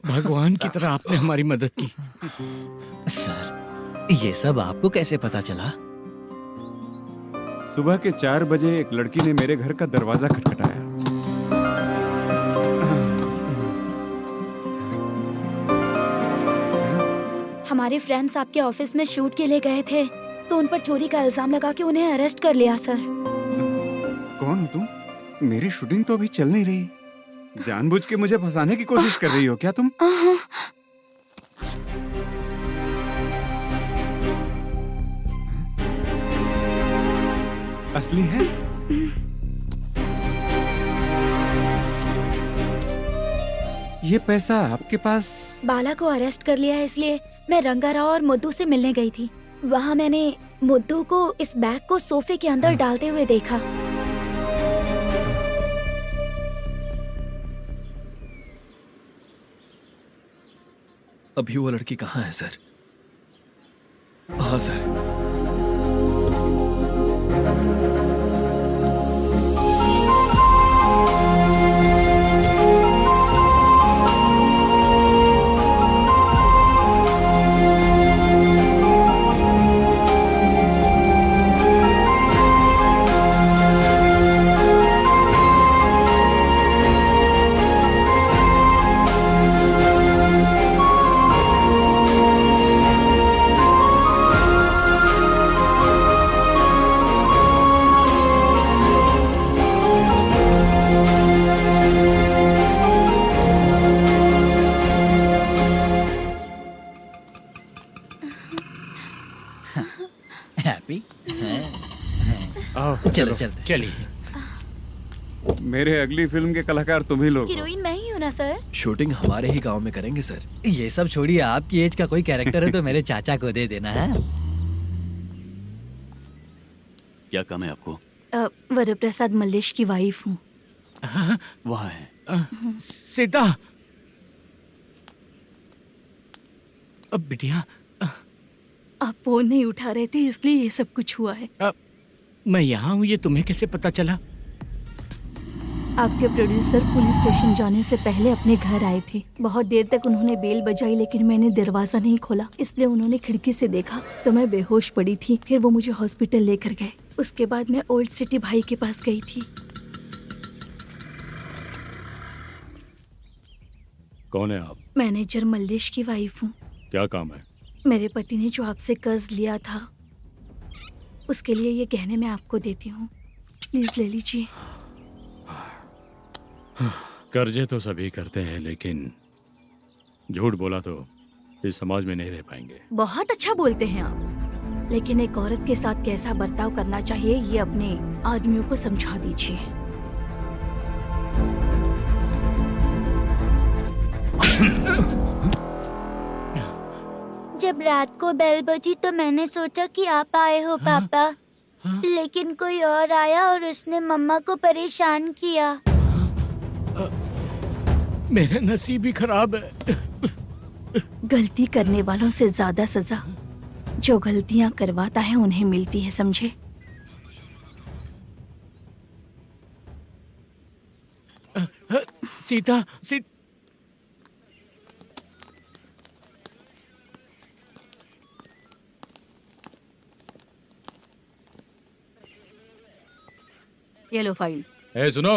भगवान की तरह आपने हमारी मदद की। सर, ये सब आपको कैसे पता चला? सुबह के 4 बजे एक लड़की ने मेरे घर का दरवाजा खटखटाया। हमारे फ्रेंड्स आपके ऑफिस में शूट के लिए गए थे। तो उन पर चोरी का इल्जाम लगा के उन्हें अरेस्ट कर लिया सर। कौन हो तुम? मेरी शूटिंग तो अभी चल नहीं रही। जानबूझ के मुझे फंसाने की कोशिश कर रही हो क्या तुम? असली है? ये पैसा आपके पास? बाला को अरेस्ट कर लिया है इसलिए मैं रंगाराव और मुद्दू से मिलने गई थी। वहाँ मैंने मुद्दू को इस बैग को सोफे के अंदर डालते हुए देखा। अभी वो लड़की कहाँ है सर? हाँ सर। हैप्पी? चलो चलते। चलिए। मेरे अगली फिल्म के कलाकार तुम ही लोग हो। हीरोइन मैं ही हूँ ना सर? शूटिंग हमारे ही गांव में करेंगे सर। ये सब छोड़िए, आपकी एज का कोई कैरेक्टर है तो मेरे चाचा को दे देना है। क्या काम है आपको? वरप्रसाद मल्लेश की वाइफ हूँ। वहाँ है। सीता। अब बिटिया आप फोन नहीं उठा रहे थे इसलिए ये सब कुछ हुआ है। मैं यहाँ हूँ, ये तुम्हें कैसे पता चला? आपके प्रोड्यूसर पुलिस स्टेशन जाने से पहले अपने घर आए थे। बहुत देर तक उन्होंने बेल बजाई लेकिन मैंने दरवाजा नहीं खोला, इसलिए उन्होंने खिड़की से देखा तो मैं बेहोश पड़ी थी। फिर वो मुझे हॉस्पिटल लेकर गए। उसके बाद मैं ओल्ड सिटी भाई के पास गई थी। कौन है आप? मैनेजर मल्लेश की वाइफ हूँ। क्या काम है? मेरे पति ने जो आपसे कर्ज लिया था उसके लिए ये गहने मैं आपको देती हूँ, प्लीज ले लीजिए। कर्जे तो सभी करते हैं लेकिन झूठ बोला तो इस समाज में नहीं रह पाएंगे। बहुत अच्छा बोलते हैं आप, लेकिन एक औरत के साथ कैसा बर्ताव करना चाहिए ये अपने आदमियों को समझा दीजिए। जब रात को बेल बजी तो मैंने सोचा कि आप आए हो पापा, लेकिन कोई और आया और उसने मम्मा को परेशान किया। मेरा नसीब ही खराब है। गलती करने वालों से ज्यादा सजा जो गलतियां करवाता है उन्हें मिलती है, समझे? सीता, ये लो फाइल। ए सुनो,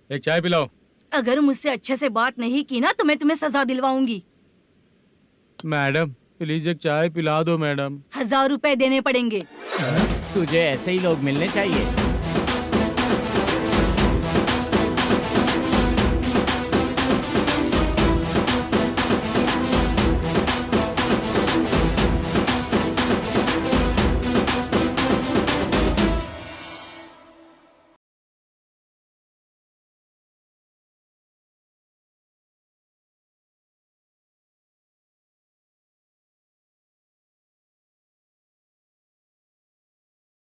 एक चाय पिलाओ। अगर मुझसे अच्छे से बात नहीं की ना तो मैं तुम्हें सजा दिलवाऊंगी। मैडम प्लीज एक चाय पिला दो मैडम। 1000 रुपए देने पड़ेंगे। तुझे ऐसे ही लोग मिलने चाहिए।